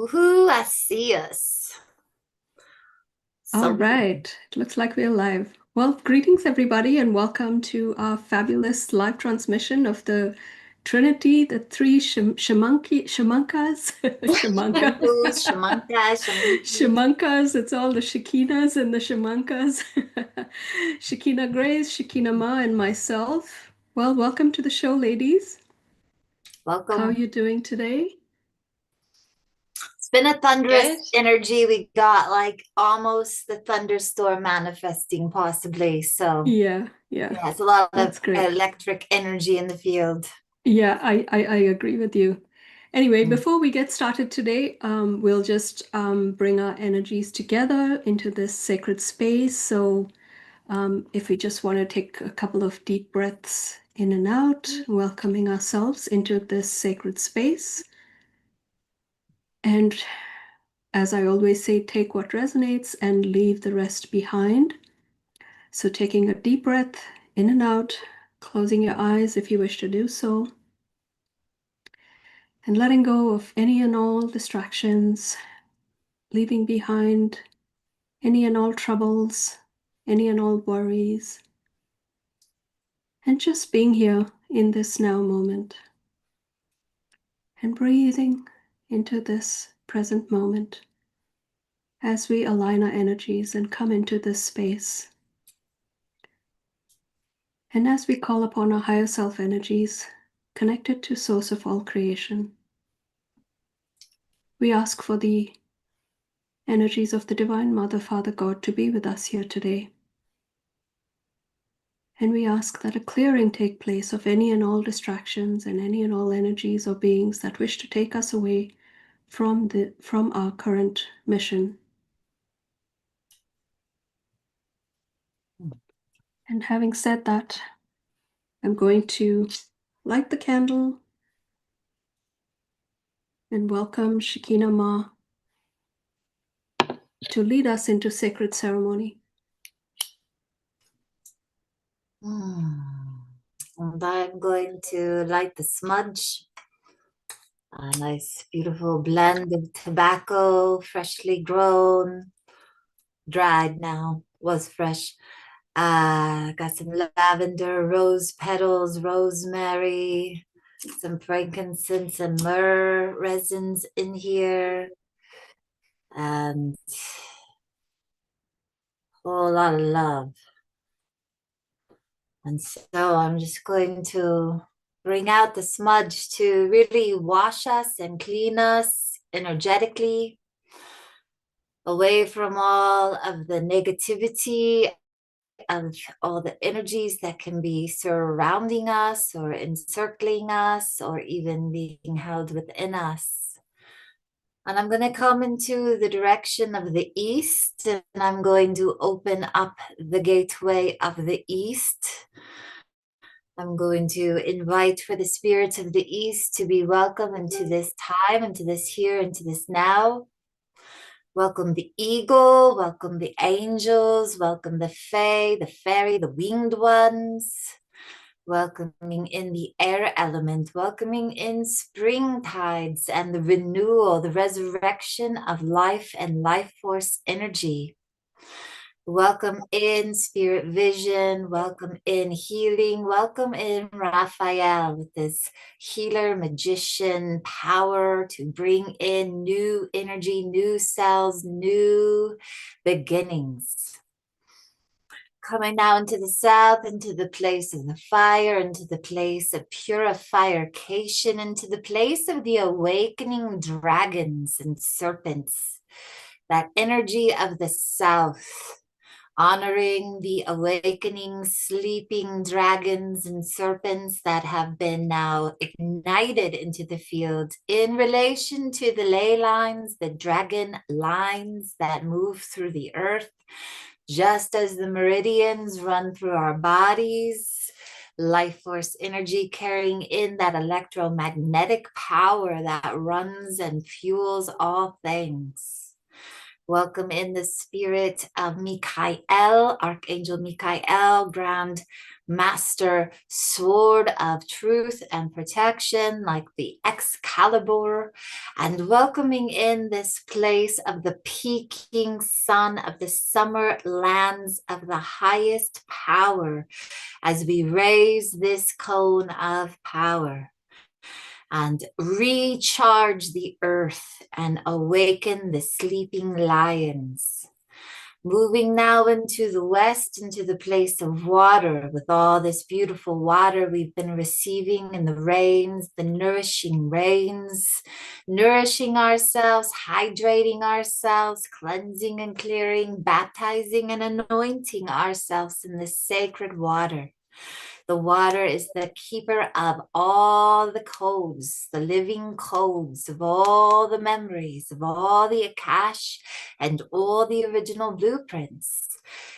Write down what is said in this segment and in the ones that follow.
Woohoo, I see us. All So right, it looks like we're live. Well, greetings everybody, and welcome to our fabulous live transmission of the Trinity, the three Shamankas, Shamanka, who's Shamanka, Shamanki. Shamankas. It's all the Shekinahs and the Shamankas. Shekinah Grace, Shekinah Ma, and myself. Well, welcome to the show, ladies. How are Welcome. you doing today? It's been a thunderous Good. energy. We got like almost the thunderstorm manifesting, possibly. So, Yeah, yeah, it's a lot of that's great. electric energy in the field. Yeah, I agree with you. Anyway, Mm. before we get started today, we'll just bring our energies together into this sacred space. So, if we just want to take a couple of deep breaths in and out, welcoming ourselves into this sacred space. And as I always say, take what resonates and leave the rest behind. So, taking a deep breath in and out, closing your eyes if you wish to do so. And letting go of any and all distractions, leaving behind any and all troubles, any and all worries, and just being here in this now moment and breathing into this present moment as we align our energies and come into this space. And as we call upon our higher self energies connected to source of all creation, we ask for the energies of the Divine Mother, Father God, to be with us here today. And we ask that a clearing take place of any and all distractions and any and all energies or beings that wish to take us away from our current mission. And having said that, I'm going to light the candle and welcome Shekinah Ma to lead us into sacred ceremony. And I'm going to light the smudge. A nice, beautiful blend of tobacco, freshly grown, dried now, was fresh. Got some lavender, rose petals, rosemary, some frankincense and myrrh resins in here, and a whole lot of love. And so I'm just going to bring out the smudge to really wash us and clean us energetically away from all of the negativity of all the energies that can be surrounding us or encircling us or even being held within us. And I'm going to come into the direction of the east, and I'm going to open up the gateway of the east. I'm going to invite for the spirits of the east to be welcome into this time, into this here, into this now. Welcome the eagle, welcome the angels, welcome the fae, the fairy, the winged ones. Welcoming in the air element, welcoming in spring tides and the renewal, the resurrection of life and life force energy. Welcome in spirit vision, welcome in healing, welcome in Raphael with this healer, magician power to bring in new energy, new cells, new beginnings. Coming now into the south, into the place of the fire, into the place of purification, into the place of the awakening dragons and serpents. That energy of the south, honoring the awakening, sleeping dragons and serpents that have been now ignited into the field in relation to the ley lines, the dragon lines that move through the earth. Just as the meridians run through our bodies, life force energy carrying in that electromagnetic power that runs and fuels all things. Welcome in the spirit of Michael, Archangel Michael, Grand Master Sword of Truth and Protection, like the Excalibur, and welcoming in this place of the peaking sun of the summer lands of the highest power as we raise this cone of power and recharge the earth and awaken the sleeping lions. Moving now into the west, into the place of water, with all this beautiful water we've been receiving in the rains, the nourishing rains, nourishing ourselves, hydrating ourselves, cleansing and clearing, baptizing and anointing ourselves in this sacred water. The water is the keeper of all the codes, the living codes of all the memories, of all the Akash and all the original blueprints.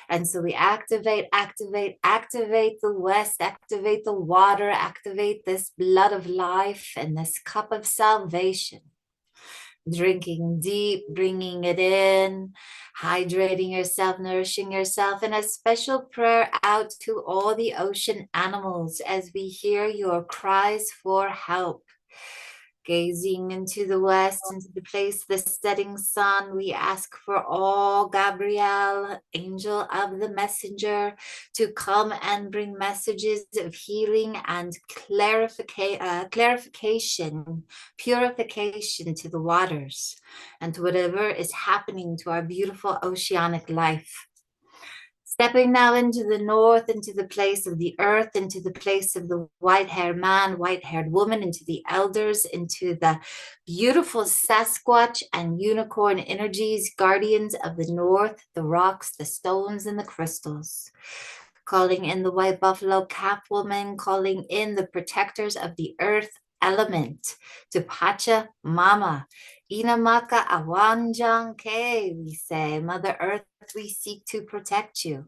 And so we activate the West, activate the water, activate this blood of life and this cup of salvation. Drinking deep, bringing it in, hydrating yourself, nourishing yourself, and a special prayer out to all the ocean animals as we hear your cries for help. Gazing into the west, into the place of the setting sun, we ask for all Gabriel, angel of the messenger, to come and bring messages of healing and clarification, purification to the waters and to whatever is happening to our beautiful oceanic life. Stepping now into the north, into the place of the earth, into the place of the white-haired man, white-haired woman, into the elders, into the beautiful Sasquatch and unicorn energies, guardians of the north, the rocks, the stones, and the crystals. Calling in the white buffalo calf woman, calling in the protectors of the earth element to Pacha Mama. Inamaka Awanjang Ke, we say, Mother Earth, we seek to protect you.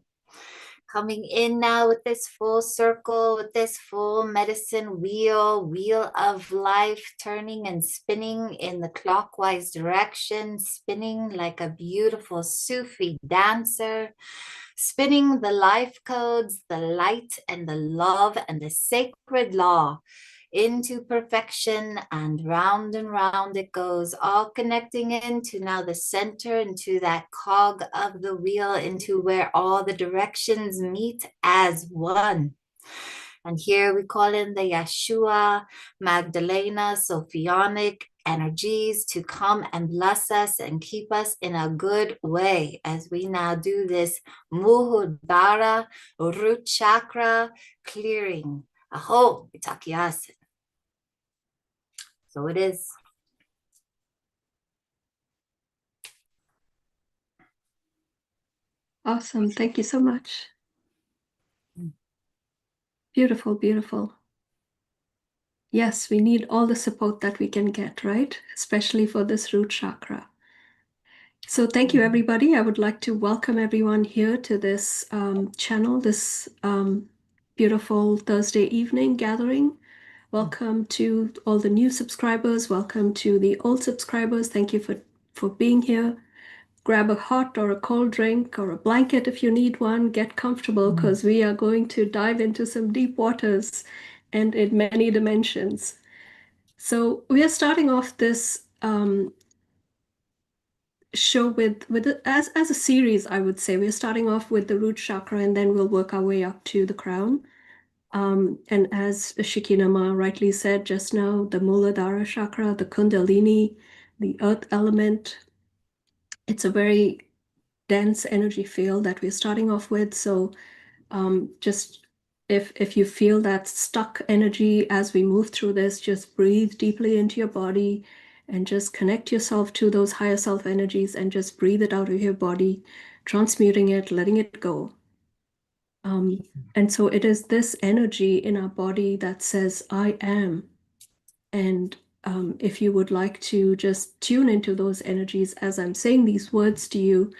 Coming in now with this full circle, with this full medicine wheel of life, turning and spinning in the clockwise direction, spinning like a beautiful Sufi dancer, spinning the life codes, the light and the love and the sacred law into perfection, and round it goes, all connecting into now the center, into that cog of the wheel, into where all the directions meet as one. And here we call in the Yeshua, Magdalene, Sophionic energies to come and bless us and keep us in a good way as we now do this Muhudara root chakra clearing. Aho, itakiasin. So it is. Awesome. Thank you so much. Beautiful, beautiful. Yes, we need all the support that we can get, right? Especially for this root chakra. So thank you, everybody. I would like to welcome everyone here to this channel, this beautiful Thursday evening gathering. Welcome to all the new subscribers. Welcome to the old subscribers. Thank you for being here. Grab a hot or a cold drink or a blanket if you need one. Get comfortable because we are going to dive into some deep waters and in many dimensions. So we are starting off this show as a series, I would say. We're starting off with the root chakra and then we'll work our way up to the crown. And as Shekinah Ma rightly said just now, the Muladhara chakra, the Kundalini, the earth element, it's a very dense energy field that we're starting off with. So just if you feel that stuck energy as we move through this, just breathe deeply into your body and just connect yourself to those higher self energies and just breathe it out of your body, transmuting it, letting it go. And so it is this energy in our body that says, I am. And if you would like to just tune into those energies as I'm saying these words to you,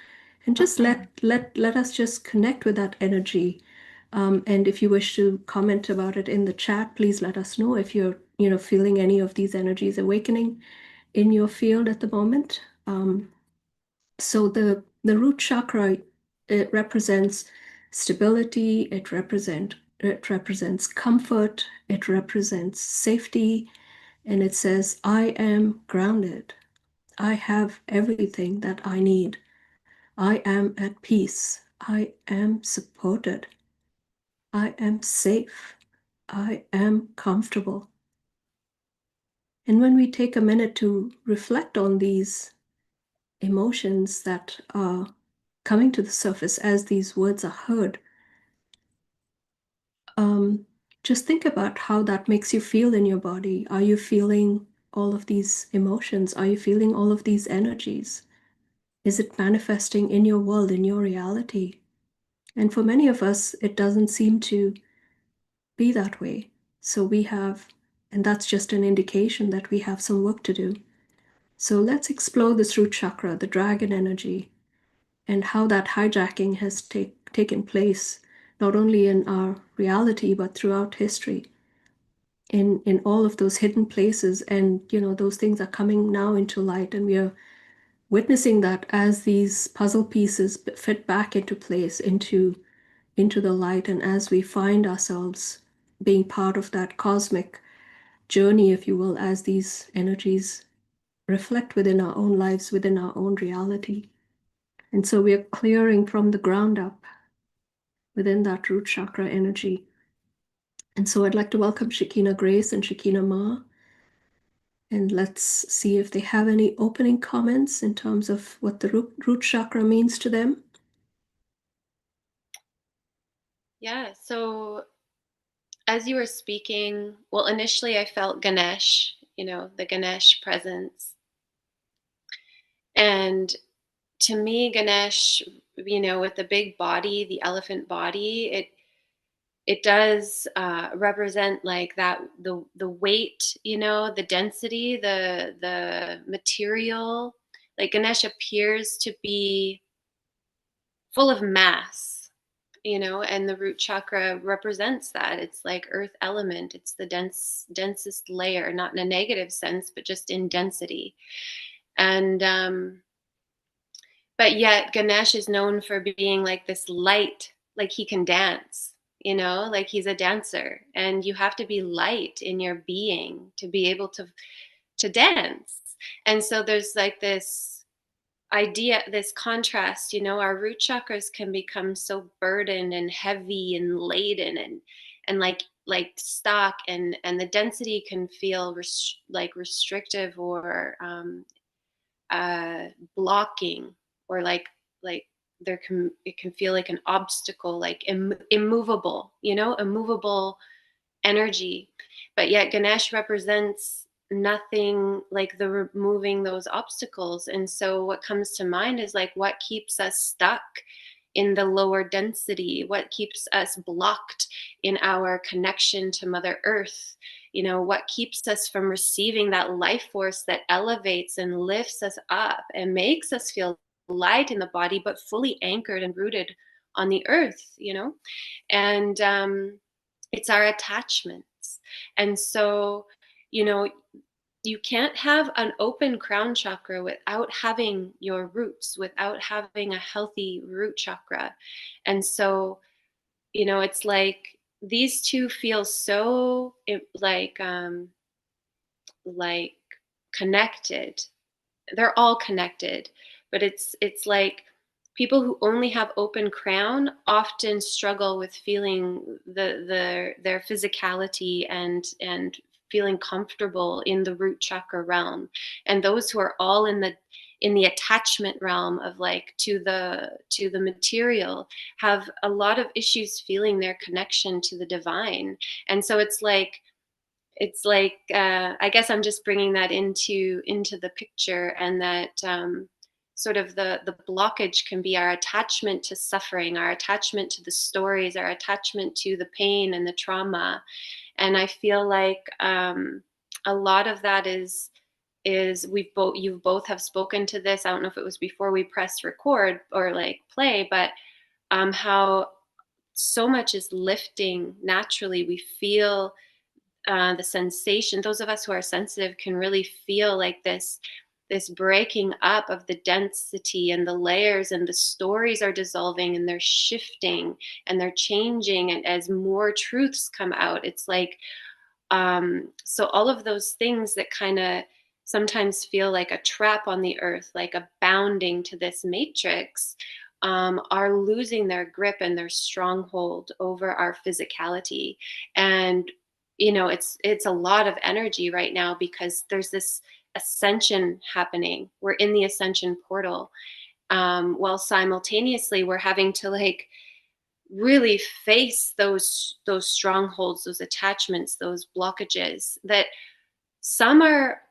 and just let us just connect with that energy. And if you wish to comment about it in the chat, please let us know if you're feeling any of these energies awakening in your field at the moment. So the root chakra, it represents stability, it represents comfort, it represents safety, and it says, I am grounded. I have everything that I need. I am at peace. I am supported. I am safe. I am comfortable. And when we take a minute to reflect on these emotions that are coming to the surface as these words are heard, just think about how that makes you feel in your body. Are you feeling all of these emotions? Are you feeling all of these energies? Is it manifesting in your world, in your reality? And for many of us, it doesn't seem to be that way. So we have, and that's just an indication that we have some work to do. So let's explore this root chakra, the dragon energy, and how that hijacking has taken place, not only in our reality, but throughout history, in all of those hidden places. And, those things are coming now into light, and we are witnessing that as these puzzle pieces fit back into place, into the light, and as we find ourselves being part of that cosmic journey, if you will, as these energies reflect within our own lives, within our own reality. And so we are clearing from the ground up within that root chakra energy. And so I'd like to welcome Shekinah Grace and Shekinah Ma. And let's see if they have any opening comments in terms of what the root chakra means to them. Yeah, so as you were speaking, well, initially I felt Ganesh, the Ganesh presence. And to me, Ganesh, with the big body, the elephant body, it does represent like that, the weight, the density, the material. Like Ganesh appears to be full of mass, and the root chakra represents that. It's like earth element. It's the densest layer, not in a negative sense, but just in density. And but yet Ganesh is known for being like this light, like he can dance, like he's a dancer, and you have to be light in your being to be able to dance. And so there's like this idea, this contrast, our root chakras can become so burdened and heavy and laden and like stuck, and the density can feel like restrictive or blocking, or like it can feel like an obstacle, like immovable, immovable energy. But yet Ganesh represents nothing like the removing those obstacles. And so what comes to mind is like, what keeps us stuck in the lower density? What keeps us blocked in our connection to Mother Earth? What keeps us from receiving that life force that elevates and lifts us up and makes us feel light in the body, but fully anchored and rooted on the earth, And it's our attachments. And so, you know, you can't have an open crown chakra without having your roots, without having a healthy root chakra. And so, it's like these two feel so like connected. They're all connected, but it's like people who only have open crown often struggle with feeling their physicality and feeling comfortable in the root chakra realm. And those who are all in the attachment realm of like to the material have a lot of issues feeling their connection to the divine. And so it's like I guess I'm just bringing that into the picture, and that sort of the blockage can be our attachment to suffering, our attachment to the stories, our attachment to the pain and the trauma. And I feel like a lot of that is you both have spoken to this. I don't know if it was before we pressed record or like play, but how so much is lifting naturally. We feel the sensation. Those of us who are sensitive can really feel like this this breaking up of the density and the layers, and the stories are dissolving and they're shifting and they're changing, and as more truths come out, it's like, so all of those things that kind of sometimes feel like a trap on the earth, like a bounding to this matrix, are losing their grip and their stronghold over our physicality. And it's a lot of energy right now because there's this ascension happening. We're in the ascension portal, while simultaneously we're having to like really face those strongholds, those attachments, those blockages that some are,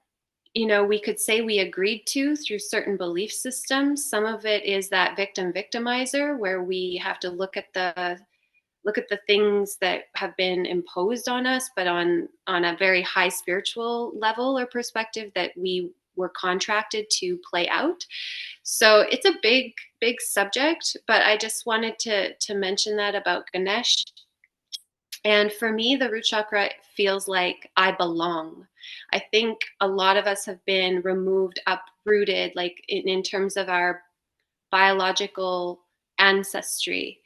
we could say we agreed to through certain belief systems. Some of it is that victimizer, where we have to look at the things that have been imposed on us, but on a very high spiritual level or perspective that we were contracted to play out. So it's a big, big subject, but I just wanted to mention that about Ganesh. And for me, the root chakra feels like I belong. I think a lot of us have been removed, uprooted, like in terms of our biological ancestry,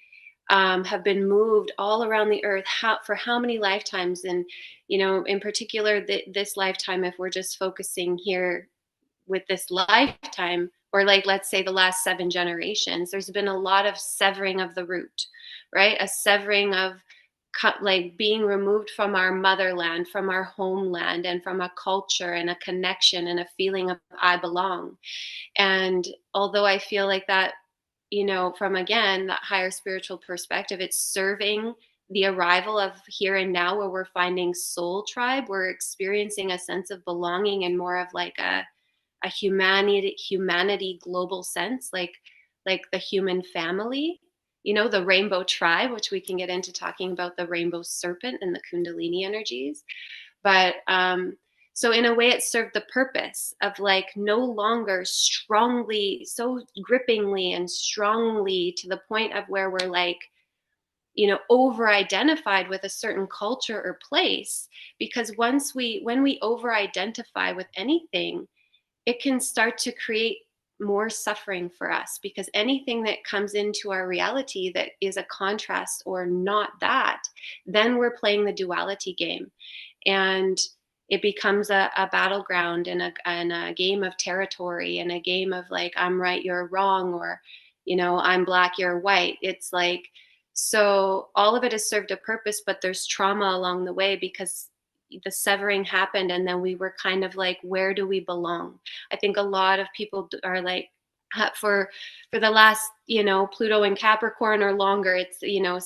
have been moved all around the earth for how many lifetimes. And, in particular, this lifetime, if we're just focusing here with this lifetime, or like, let's say the last 7 generations, there's been a lot of severing of the root, right? A severing of like being removed from our motherland, from our homeland, and from a culture and a connection and a feeling of I belong. And although I feel like that, from again, that higher spiritual perspective, it's serving the arrival of here and now, where we're finding soul tribe, we're experiencing a sense of belonging and more of like a humanity global sense, like the human family, the rainbow tribe, which we can get into talking about the rainbow serpent and the Kundalini energies. But so in a way, it served the purpose of like no longer strongly, so grippingly and strongly to the point of where we're like, over identified with a certain culture or place. Because when we over identify with anything, it can start to create more suffering for us, because anything that comes into our reality that is a contrast or not that, then we're playing the duality game. And it becomes a battleground and a game of territory and a game of like, I'm right, you're wrong, or, I'm black, you're white. It's like, so all of it has served a purpose, but there's trauma along the way because the severing happened, and then we were kind of like, where do we belong? I think a lot of people are like, for the last, Pluto and Capricorn or longer, it's,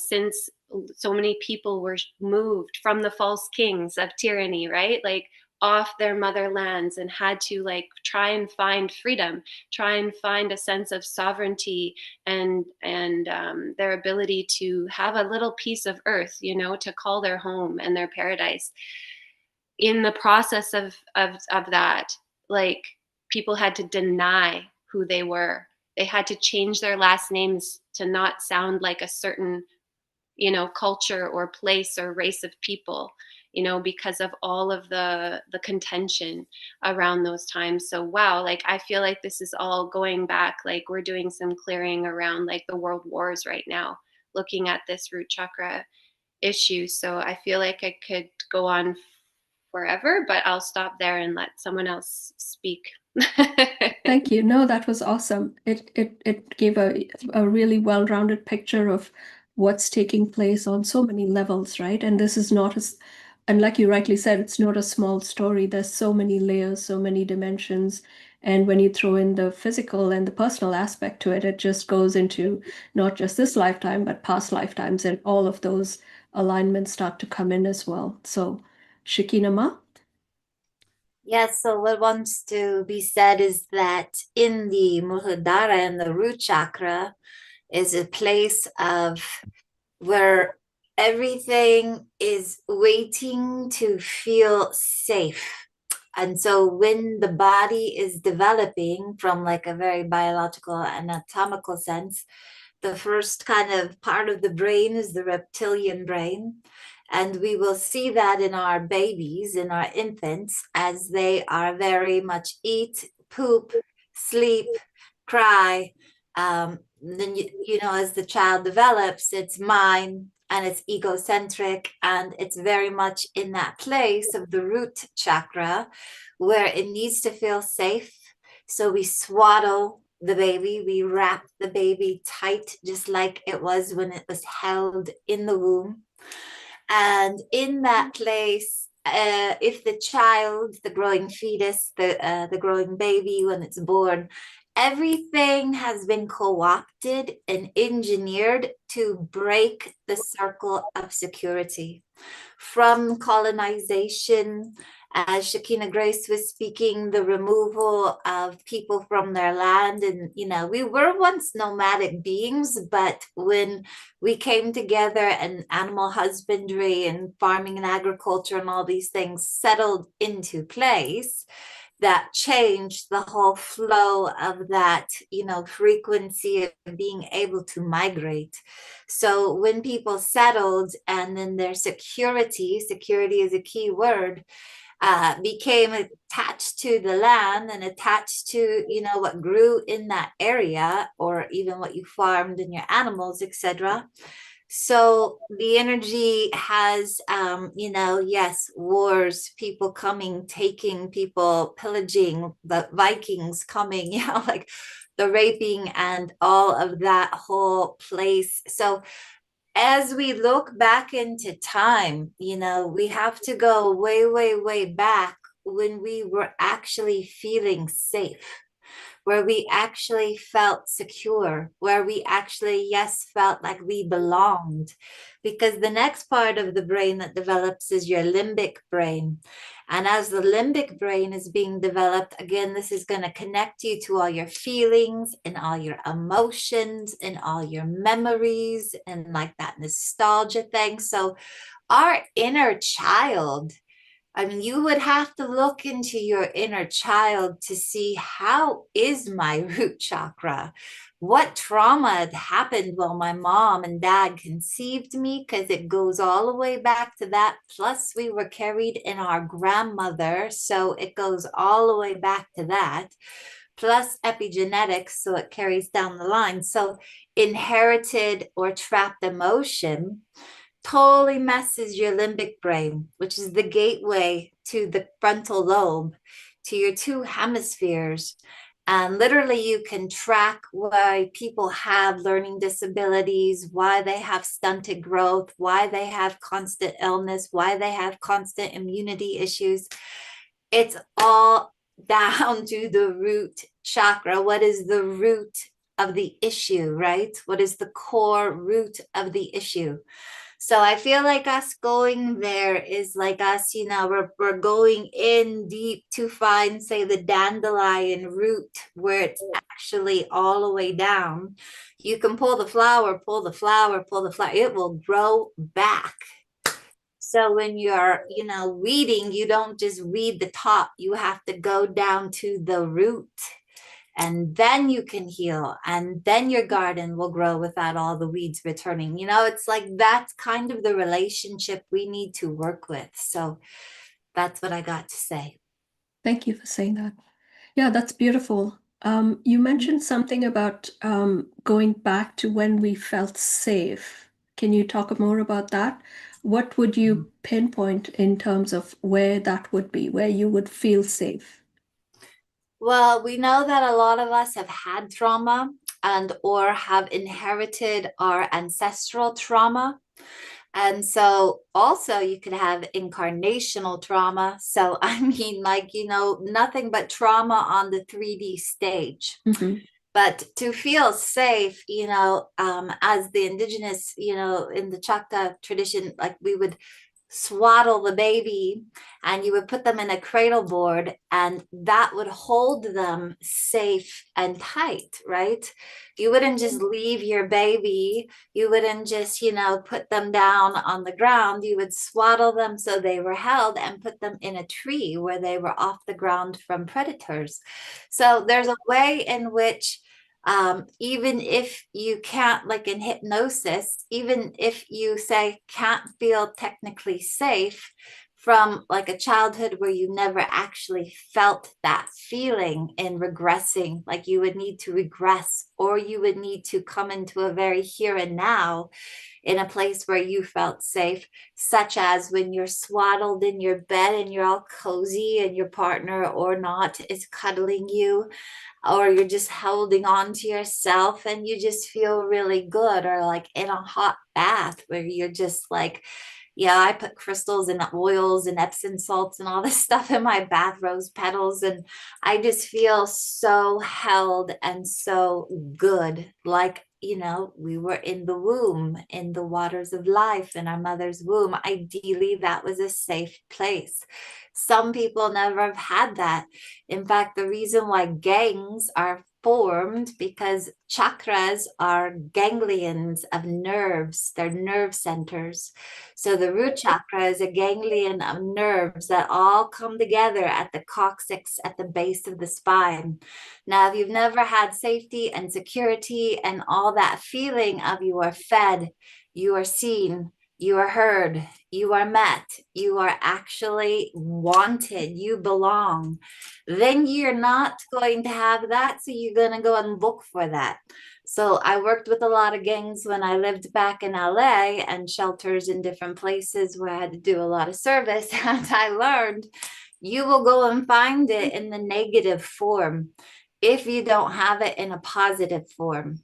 since so many people were moved from the false kings of tyranny, right? Like off their motherlands, and had to like try and find freedom, try and find a sense of sovereignty and their ability to have a little piece of earth, to call their home and their paradise. In the process of that, like, people had to deny who they were. They had to change their last names to not sound like a certain, culture or place or race of people, because of all of the contention around those times. So wow, like I feel like this is all going back, like we're doing some clearing around like the world wars right now, looking at this root chakra issue. So I feel like I could go on forever, but I'll stop there and let someone else speak. Thank you. No, that was awesome. It gave a really well-rounded picture of what's taking place on so many levels, right? And this is not and like you rightly said, it's not a small story. There's so many layers, so many dimensions. And when you throw in the physical and the personal aspect to it, it just goes into not just this lifetime, but past lifetimes, and all of those alignments start to come in as well. So, Shekinah Ma? Yes, so what wants to be said is that in the Muladhara and the root chakra is a place of where everything is waiting to feel safe. And so when the body is developing from like a very biological anatomical sense, the first kind of part of the brain is the reptilian brain. And we will see that in our babies, in our infants, as they are very much eat, poop, sleep, cry. Then you know, as the child develops, it's mine and it's egocentric, and it's very much in that place of the root chakra where it needs to feel safe. So we swaddle the baby, we wrap the baby tight, just like it was when it was held in the womb. And in that place, if the child, the growing fetus, the growing baby, when it's born, everything has been co-opted and engineered to break the circle of security. From colonization, as Shekinah Grace was speaking, the removal of people from their land. And, you know, we were once nomadic beings, but when we came together and animal husbandry and farming and agriculture and all these things settled into place, that changed the whole flow of that, you know, frequency of being able to migrate. So when people settled, and then their security is a key word, became attached to the land and attached to, you know, what grew in that area, or even what you farmed in your animals, etc. So the energy has, you know, yes, wars, people coming, taking people, pillaging, the Vikings coming, you know, like the raping and all of that whole place. So as we look back into time, you know, we have to go way, way, way back when we were actually feeling safe, where we actually felt secure, where we actually, yes, felt like we belonged. Because the next part of the brain that develops is your limbic brain. And as the limbic brain is being developed, again, this is going to connect you to all your feelings and all your emotions and all your memories and like that nostalgia thing. So our inner child, I mean, you would have to look into your inner child to see, how is my root chakra? What trauma had happened while my mom and dad conceived me? Because it goes all the way back to that. Plus, we were carried in our grandmother. So it goes all the way back to that. Plus epigenetics. So it carries down the line. So inherited or trapped emotion totally messes your limbic brain, which is the gateway to the frontal lobe, to your two hemispheres. And literally, you can track why people have learning disabilities, why they have stunted growth, why they have constant illness, why they have constant immunity issues. It's all down to the root chakra. What is the root of the issue, right? What is the core root of the issue? So I feel like us going there is like us, you know, we're going in deep to find, say, the dandelion root, where it's actually all the way down. You can pull the flower, pull the flower, pull the flower. It will grow back. So when you're, you know, weeding, you don't just weed the top. You have to go down to the root. And then you can heal, and then your garden will grow without all the weeds returning. You know, it's like that's kind of the relationship we need to work with. So that's what I got to say. Thank you for saying that. Yeah, that's beautiful. You mentioned something about going back to when we felt safe. Can you talk more about that? What would you pinpoint in terms of where that would be, where you would feel safe? Well, we know that a lot of us have had trauma and or have inherited our ancestral trauma. And so also you could have incarnational trauma. So I mean, like, you know, nothing but trauma on the 3D stage. Mm-hmm. But to feel safe, you know, as the indigenous, you know, in the Chakra tradition, like we would swaddle the baby and you would put them in a cradle board, and that would hold them safe and tight, right? You wouldn't just leave your baby. You wouldn't just, you know, put them down on the ground. You would swaddle them so they were held and put them in a tree where they were off the ground from predators. So there's a way in which even if you can't, like in hypnosis, even if you say can't feel technically safe, from like a childhood where you never actually felt that feeling in regressing, like you would need to regress, or you would need to come into a very here and now in a place where you felt safe, such as when you're swaddled in your bed and you're all cozy and your partner or not is cuddling you, or you're just holding on to yourself and you just feel really good, or like in a hot bath where you're just like, yeah, I put crystals and oils and Epsom salts and all this stuff in my bath, rose petals, and I just feel so held and so good. Like, you know, we were in the womb, in the waters of life, in our mother's womb. Ideally, that was a safe place. Some people never have had that. In fact, the reason why gangs are formed because chakras are ganglions of nerves, they're nerve centers. So the root chakra is a ganglion of nerves that all come together at the coccyx at the base of the spine. Now, if you've never had safety and security and all that feeling of you are fed, you are seen, you are heard, you are met, you are actually wanted, you belong, then you're not going to have that. So you're going to go and look for that. So I worked with a lot of gangs when I lived back in LA and shelters in different places where I had to do a lot of service. And I learned you will go and find it in the negative form if you don't have it in a positive form.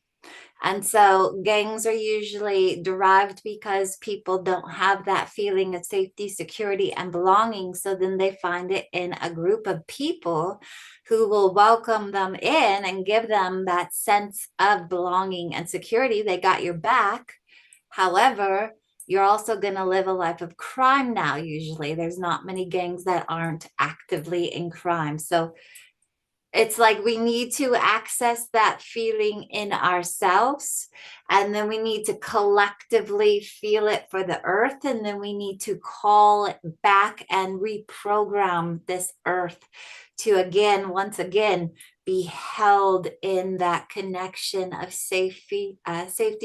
And so gangs are usually derived because people don't have that feeling of safety, security, and belonging. So then they find it in a group of people who will welcome them in and give them that sense of belonging and security. They got your back. However, you're also going to live a life of crime now. Usually there's not many gangs that aren't actively in crime. So it's like we need to access that feeling in ourselves, and then we need to collectively feel it for the earth, and then we need to call it back and reprogram this earth to again, once again, be held in that connection of safety,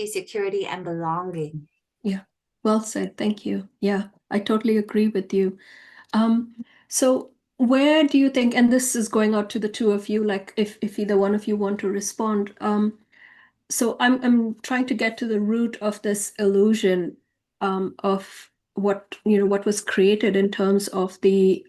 security, and belonging. Yeah, well said. Thank you. Yeah, I totally agree with you. So where do you think, and this is going out to the two of you, like if either one of you want to respond, so I'm trying to get to the root of this illusion of what what was created in terms of the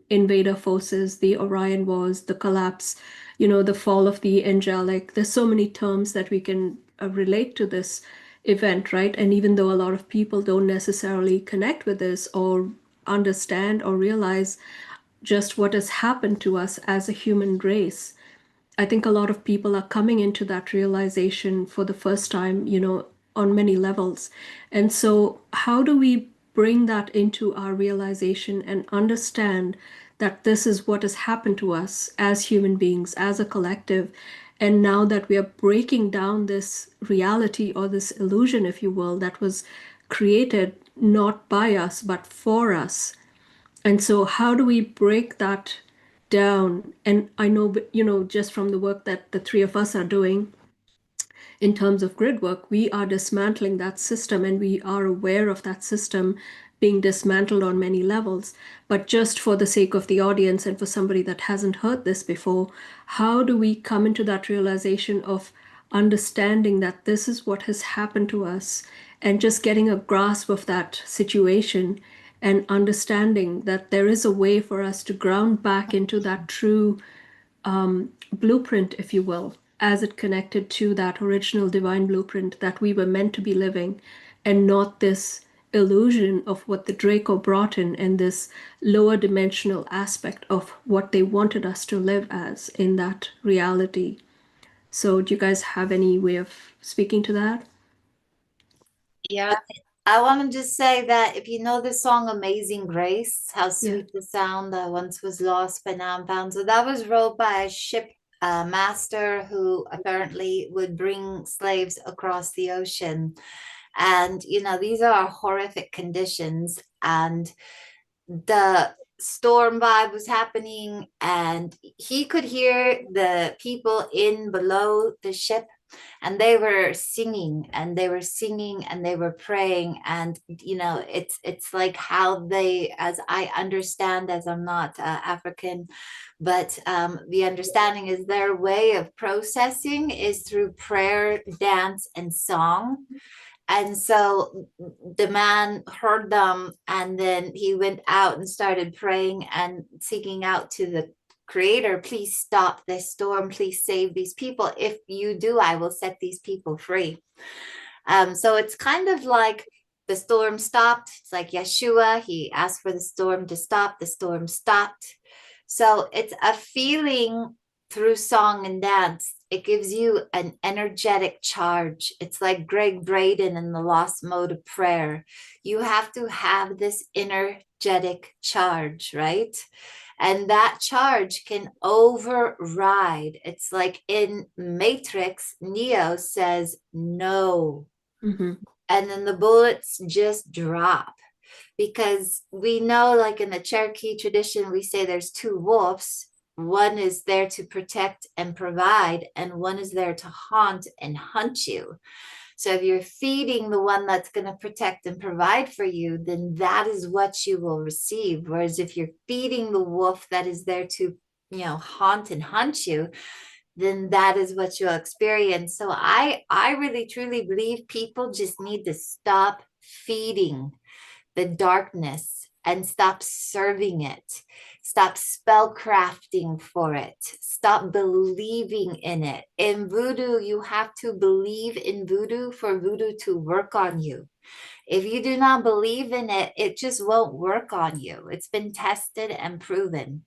invader forces, the Orion Wars, the collapse, the fall of the angelic. There's so many terms that we can relate to this event, right? And even though a lot of people don't necessarily connect with this or understand or realize just what has happened to us as a human race, I think a lot of people are coming into that realization for the first time, on many levels. And so, how do we bring that into our realization and understand that this is what has happened to us as human beings, as a collective? And now that we are breaking down this reality or this illusion, if you will, that was created not by us, but for us, and so, how do we break that down? And I know, just from the work that the three of us are doing in terms of grid work, we are dismantling that system and we are aware of that system being dismantled on many levels. But just for the sake of the audience and for somebody that hasn't heard this before, how do we come into that realization of understanding that this is what has happened to us and just getting a grasp of that situation and understanding that there is a way for us to ground back into that true blueprint, if you will, as it connected to that original divine blueprint that we were meant to be living, and not this illusion of what the Draco brought in and this lower dimensional aspect of what they wanted us to live as in that reality. So, do you guys have any way of speaking to that? Yeah. I want to just say that if you know the song Amazing Grace, how Yeah. sweet the sound that once was lost but now I'm found. So that was wrote by a ship master who apparently would bring slaves across the ocean. And, these are horrific conditions. And the storm vibe was happening, and he could hear the people in below the ship, and they were singing and they were singing and they were praying. And you know, it's like how they, as I understand, as I'm not African, but the understanding is their way of processing is through prayer, dance, and song. And so the man heard them, and then he went out and started praying and seeking out to the Creator, please stop this storm, please save these people. If you do, I will set these people free. So it's kind of like the storm stopped. It's like Yeshua, he asked for the storm to stop, the storm stopped. So it's a feeling through song and dance. It gives you an energetic charge. It's like Greg Braden in the Lost Mode of Prayer. You have to have this energetic charge, right? And that charge can override. It's like in Matrix, Neo says no. Mm-hmm. And then the bullets just drop, because we know, like in the Cherokee tradition, we say there's two wolves. One is there to protect and provide, and one is there to haunt and hunt you. So if you're feeding the one that's going to protect and provide for you, then that is what you will receive. Whereas if you're feeding the wolf that is there to, you know, haunt and hunt you, then that is what you'll experience. So I really truly believe people just need to stop feeding the darkness and stop serving it. Stop spellcrafting for it. Stop believing in it. In voodoo, you have to believe in voodoo for voodoo to work on you. If you do not believe in it, it just won't work on you. It's been tested and proven.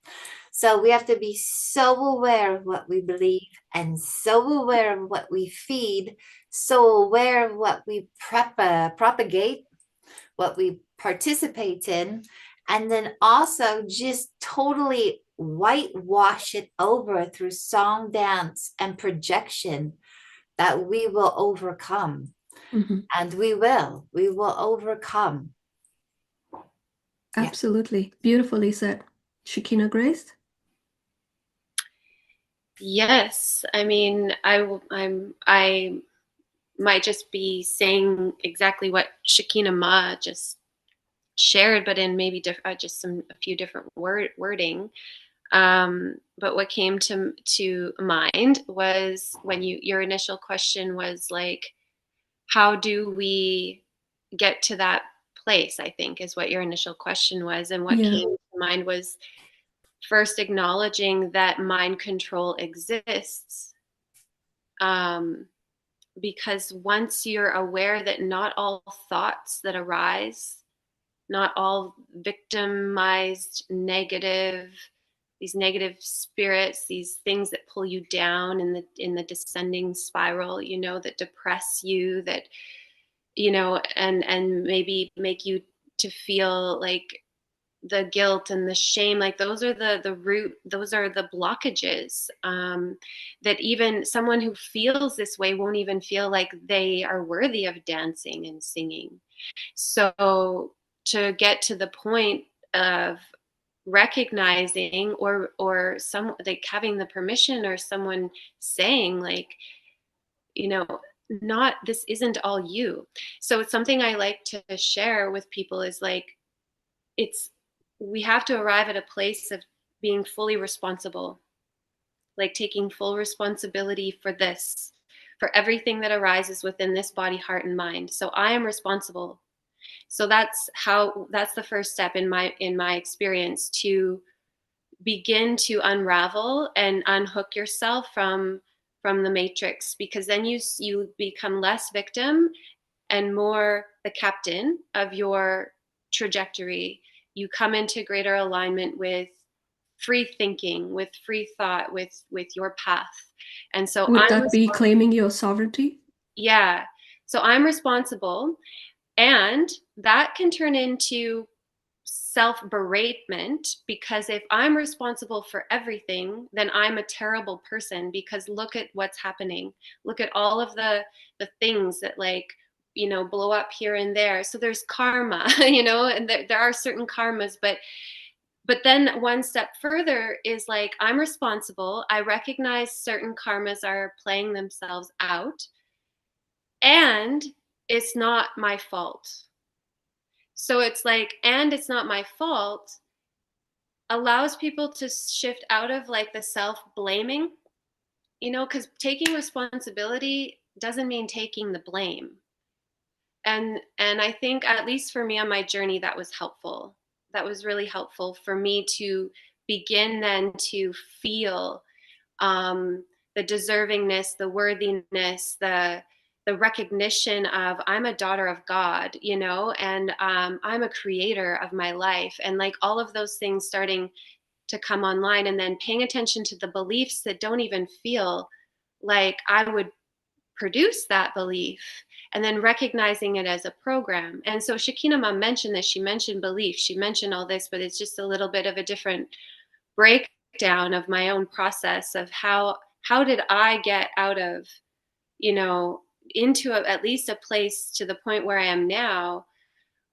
So we have to be so aware of what we believe and so aware of what we feed, so aware of what we propagate, what we participate in, and then also just totally whitewash it over through song, dance, and projection, that we will overcome. Mm-hmm. And we will overcome. Absolutely. Yeah. Beautifully said. Shekinah Grace? Yes. I mean, I might just be saying exactly what Shekinah Ma just shared, but in maybe just a few different wording. But what came to mind was when your initial question was like, how do we get to that place? I think is what your initial question was, and what came to mind was first acknowledging that mind control exists. Because once you're aware that not all thoughts that arise, not all victimized these negative spirits, these things that pull you down in the descending spiral, you know, that depress you, that, you know, and maybe make you to feel like the guilt and the shame, like those are the root, those are the blockages, that even someone who feels this way won't even feel like they are worthy of dancing and singing. So to get to the point of recognizing or some, like having the permission or someone saying like, you know, not, this isn't all you. So it's something I like to share with people is like, it's, we have to arrive at a place of being fully responsible, like taking full responsibility for this, for everything that arises within this body, heart, and mind. So I am responsible. So that's the first step in my experience, to begin to unravel and unhook yourself from the matrix, because then you become less victim and more the captain of your trajectory. You come into greater alignment with free thinking, with free thought, with your path. And so would that be claiming your sovereignty? Yeah. So I'm responsible, and that can turn into self-beratement, because if I'm responsible for everything, then I'm a terrible person, because look at what's happening. Look at all of the things that, like, you know, blow up here and there. So there's karma, you know, and there are certain karmas, but But then one step further is like, I'm responsible. I recognize certain karmas are playing themselves out, and it's not my fault. So it's like, and it's not my fault allows people to shift out of like the self-blaming, because taking responsibility doesn't mean taking the blame. And I think, at least for me on my journey, that was helpful. That was really helpful for me to begin then to feel the deservingness, the worthiness, the recognition of, I'm a daughter of God, and I'm a creator of my life, and like all of those things starting to come online, and then paying attention to the beliefs that don't even feel like I would produce that belief, and then recognizing it as a program. And so Shekinah Ma mentioned this. She mentioned belief. She mentioned all this, but it's just a little bit of a different breakdown of my own process of how did I get out of, into at least a place to the point where I am now,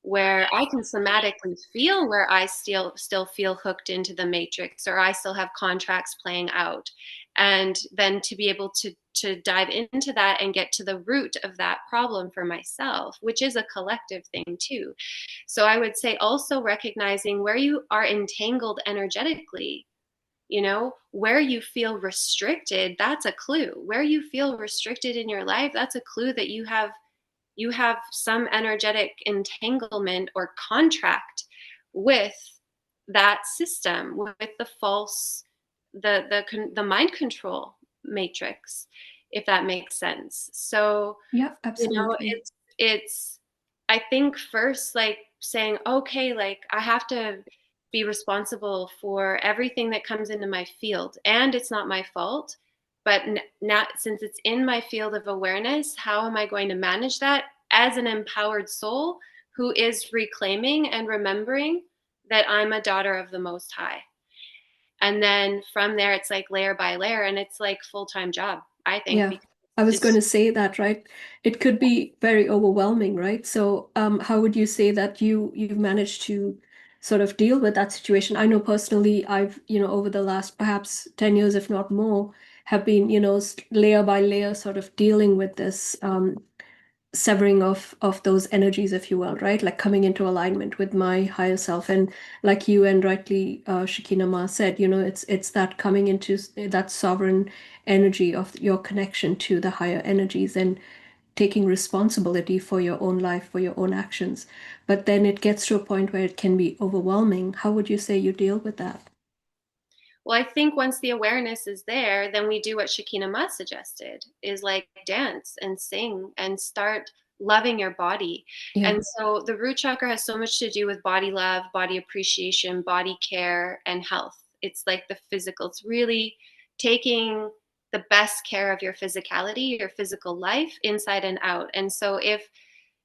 where I can somatically feel where I still feel hooked into the matrix, or I still have contracts playing out. And then to be able to dive into that and get to the root of that problem for myself, which is a collective thing too. So I would say also recognizing where you are entangled energetically, where you feel restricted, that's a clue. Where you feel restricted in your life, that's a clue that you have some energetic entanglement or contract with that system, with the false, the mind control matrix, if that makes sense. So Yeah, absolutely. it's I think first, like saying, okay, like I have to be responsible for everything that comes into my field, and it's not my fault. But not, since it's in my field of awareness, how am I going to manage that as an empowered soul who is reclaiming and remembering that I'm a daughter of the Most High? And then from there, it's like layer by layer, and it's like full-time job, I think, Yeah, because I was going it's to say that, right? It could be very overwhelming, right? So, how would you say that you've managed to sort of deal with that situation? I know personally, I've, over the last perhaps 10 years, if not more, have been, layer by layer sort of dealing with this severing of those energies, if you will, right? Like coming into alignment with my higher self. And like you and rightly Shekinah Ma said, it's that coming into that sovereign energy of your connection to the higher energies and taking responsibility for your own life, for your own actions. But then it gets to a point where it can be overwhelming. How would you say you deal with that? Well, I think once the awareness is there, then we do what Shekinah Ma suggested, is like dance and sing and start loving your body. Yeah. And so the root chakra has so much to do with body love, body appreciation, body care, and health. It's like the physical. It's really taking the best care of your physicality, your physical life, inside and out. And so if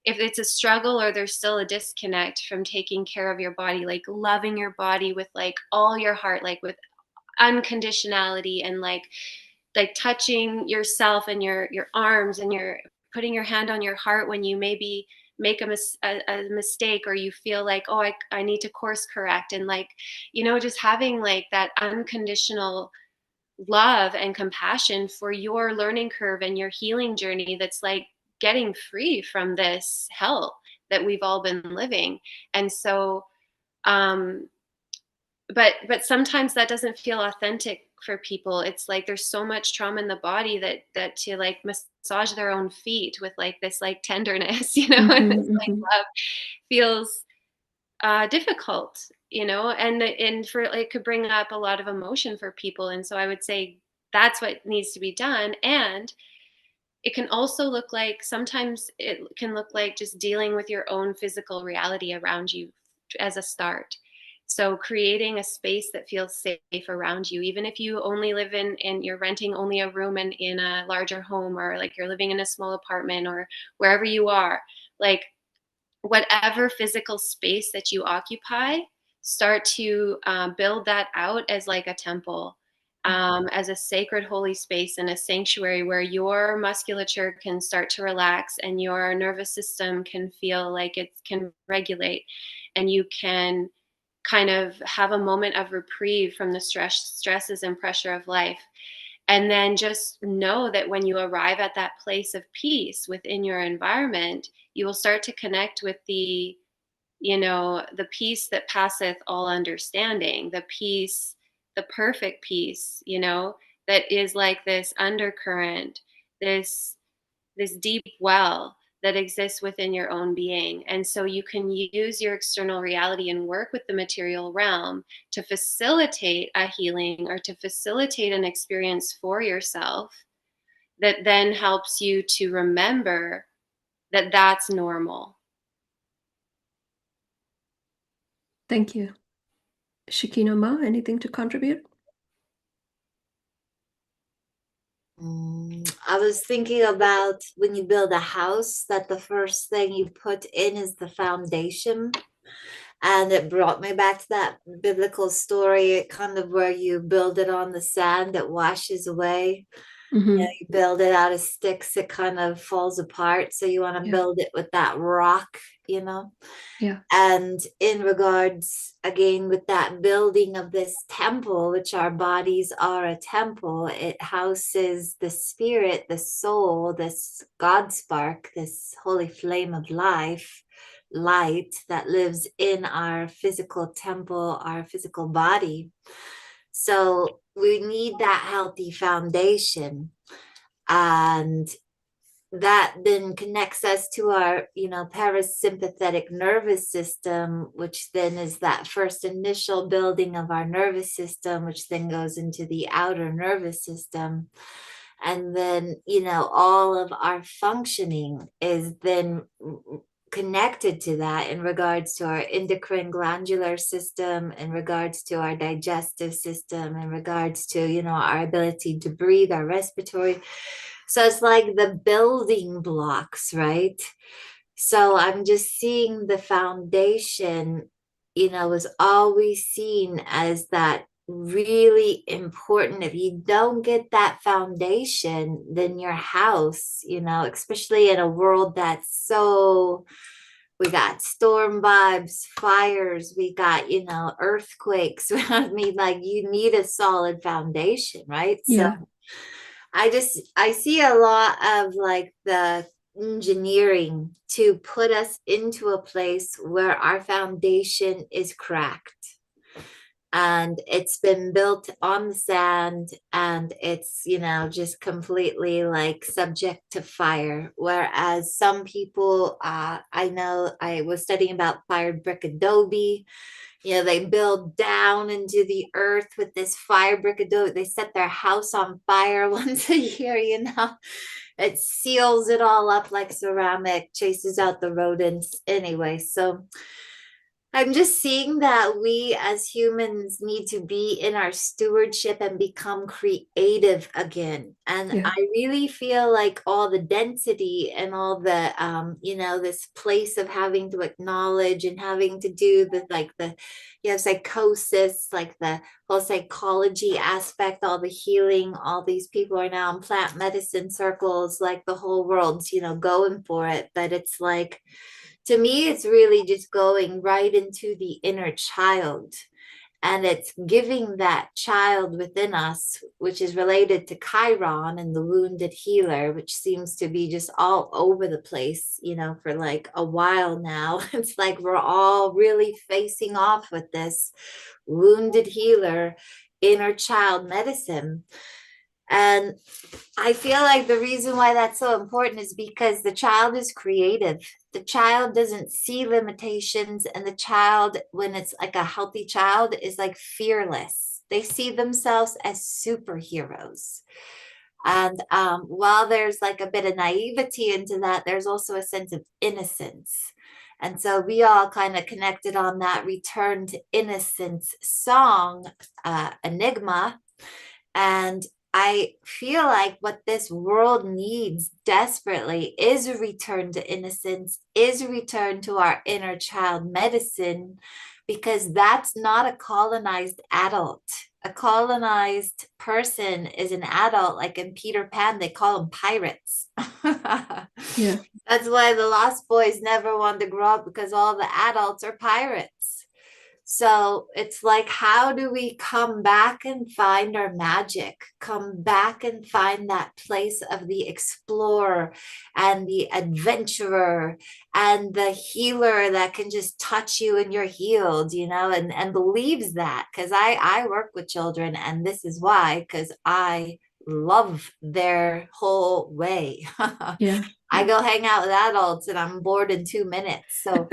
it's a struggle, or there's still a disconnect from taking care of your body, like loving your body with like all your heart, like with unconditionality, and like touching yourself and your arms, and you're putting your hand on your heart when you maybe make a mistake, or you feel like, oh, I need to course correct, and like, just having like that unconditional love and compassion for your learning curve and your healing journey, that's like getting free from this hell that we've all been living. And so um but sometimes that doesn't feel authentic for people. It's like there's so much trauma in the body that to like massage their own feet with like this like tenderness, and Mm-hmm, this like mm-hmm. love feels difficult, and for it could bring up a lot of emotion for people. And so I would say that's what needs to be done. And it can also look like, sometimes it can look like just dealing with your own physical reality around you as a start. So creating a space that feels safe around you, even if you only live in you're renting only a room in a larger home, or like you're living in a small apartment, or wherever you are, like whatever physical space that you occupy, start to build that out as like a temple, as a sacred holy space and a sanctuary where your musculature can start to relax, and your nervous system can feel like it can regulate, and you can kind of have a moment of reprieve from the stresses and pressure of life. And then just know that when you arrive at that place of peace within your environment, you will start to connect with the peace that passeth all understanding, the peace, the perfect peace, that is like this undercurrent, this deep well that exists within your own being. And so you can use your external reality and work with the material realm to facilitate a healing or to facilitate an experience for yourself that then helps you to remember that that's normal. Thank you. Shekinah Ma, anything to contribute? I was thinking about when you build a house, that the first thing you put in is the foundation. And it brought me back to that biblical story, kind of where you build it on the sand, it washes away. Mm-hmm. You build it out of sticks, it kind of falls apart. So you want to build it with that rock, Yeah. And in regards, again, with that building of this temple, which our bodies are a temple, it houses the spirit, the soul, this God spark, this holy flame of life, light that lives in our physical temple, our physical body. So we need that healthy foundation. And that then connects us to our parasympathetic nervous system, which then is that first initial building of our nervous system, which then goes into the outer nervous system. And then all of our functioning is then connected to that in regards to our endocrine glandular system, in regards to our digestive system, in regards to our ability to breathe, our respiratory. So it's like the building blocks, right? So I'm just seeing the foundation, is always seen as that really important. If you don't get that foundation, then your house, especially in a world that's so, we got storm vibes, fires, we got, earthquakes. I mean, like, you need a solid foundation, right? Yeah. So I see a lot of like the engineering to put us into a place where our foundation is cracked and it's been built on the sand and it's just completely like subject to fire. Whereas some people, I know, I was studying about fired brick adobe. They build down into the earth with this fire brick adobe. They set their house on fire once a year. It seals it all up like ceramic, chases out the rodents anyway. So I'm just seeing that we as humans need to be in our stewardship and become creative again. And Yeah. I really feel like all the density and all the, this place of having to acknowledge and having to do psychosis, like the whole psychology aspect, all the healing, all these people are now in plant medicine circles, like the whole world's, going for it. But it's like, to me, it's really just going right into the inner child. And it's giving that child within us, which is related to Chiron and the wounded healer, which seems to be just all over the place, for like a while now. It's like we're all really facing off with this wounded healer, inner child medicine. And I feel like the reason why that's so important is because the child is creative. The child doesn't see limitations, and the child, when it's like a healthy child, is like fearless. They see themselves as superheroes. And while there's like a bit of naivety into that, there's also a sense of innocence. And so we all kind of connected on that Return to Innocence song, Enigma. And I feel like what this world needs desperately is a return to innocence, is a return to our inner child medicine, because that's not a colonized adult. A colonized person is an adult, like in Peter Pan, they call them pirates. Yeah. That's why the Lost Boys never wanted to grow up, because all the adults are pirates. So it's like, how do we come back and find our magic? Come back and find that place of the explorer and the adventurer and the healer that can just touch you and you're healed, and believes that. Because I work with children, and this is why, because I love their whole way. Yeah. I go hang out with adults and I'm bored in 2 minutes. So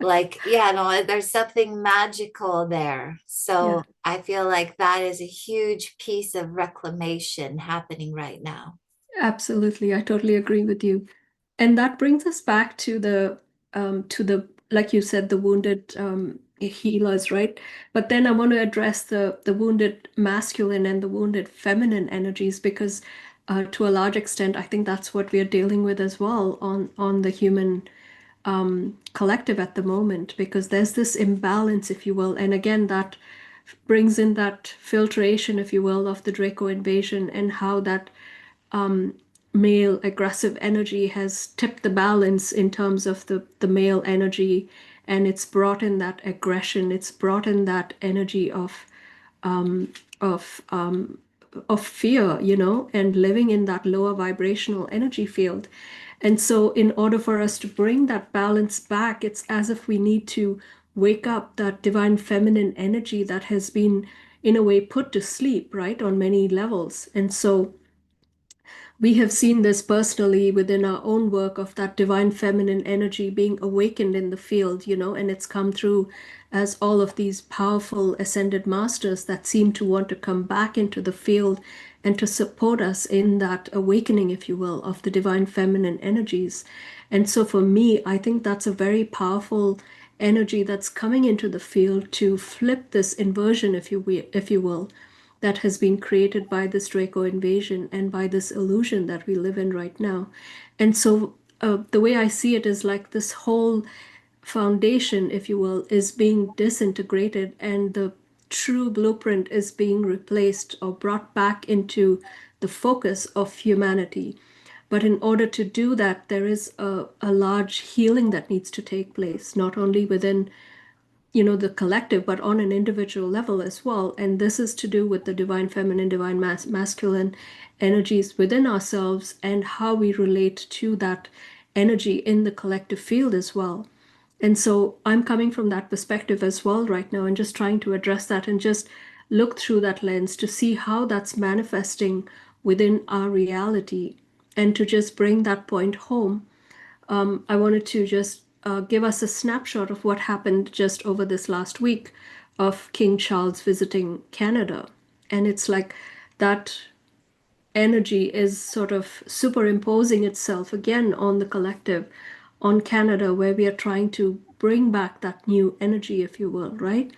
like, yeah, no, there's something magical there. Yeah. So I feel like that is a huge piece of reclamation happening right now. Absolutely. I totally agree with you. And that brings us back to the, like you said, the wounded healers, right? But then I want to address the wounded masculine and the wounded feminine energies, because to a large extent, I think that's what we are dealing with as well on the human collective at the moment, because there's this imbalance, if you will. And again, that brings in that filtration, if you will, of the Draco invasion, and how that male aggressive energy has tipped the balance in terms of the male energy, and it's brought in that aggression, it's brought in that energy of of fear, and living in that lower vibrational energy field. And so in order for us to bring that balance back, it's as if we need to wake up that divine feminine energy that has been in a way put to sleep, right, on many levels. And so we have seen this personally within our own work of that divine feminine energy being awakened in the field, and it's come through as all of these powerful ascended masters that seem to want to come back into the field and to support us in that awakening, if you will, of the divine feminine energies. And so for me, I think that's a very powerful energy that's coming into the field to flip this inversion, if you will, that has been created by this Draco invasion and by this illusion that we live in right now. And so the way I see it is like this whole foundation, if you will, is being disintegrated, and the true blueprint is being replaced or brought back into the focus of humanity. But in order to do that, there is a large healing that needs to take place, not only within the collective, but on an individual level as well. And this is to do with the divine feminine, divine masculine energies within ourselves, and how we relate to that energy in the collective field as well. And so I'm coming from that perspective as well right now, and just trying to address that and just look through that lens to see how that's manifesting within our reality, and to just bring that point home. I wanted to just give us a snapshot of what happened just over this last week of King Charles visiting Canada. And it's like that energy is sort of superimposing itself again on the collective, on Canada, where we are trying to bring back that new energy, if you will, right?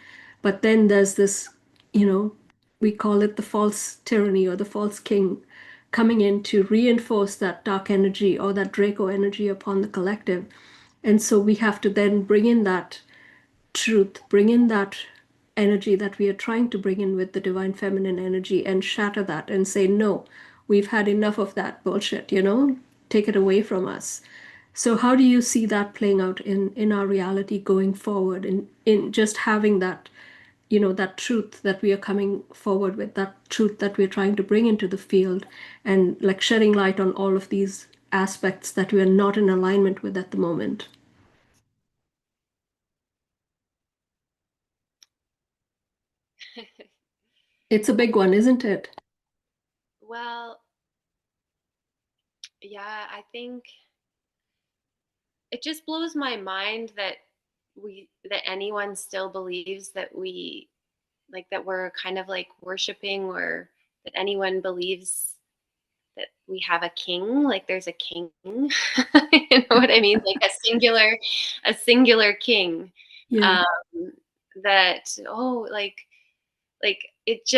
But then there's this, we call it the false tyranny or the false king coming in to reinforce that dark energy or that Draco energy upon the collective. And so we have to then bring in that truth, bring in that energy that we are trying to bring in with the divine feminine energy, and shatter that and say, no, we've had enough of that bullshit, take it away from us. So how do you see that playing out in our reality going forward, in just having that, that truth that we are coming forward with, that truth that we're trying to bring into the field, and like shedding light on all of these aspects that we are not in alignment with at the moment? It's a big one, isn't it? Well, yeah, I think it just blows my mind that anyone still believes that we're kind of like worshiping, or that anyone believes that we have a king, like there's a king. You know what I mean? Like a singular king. Yeah. Um, that, oh, like it's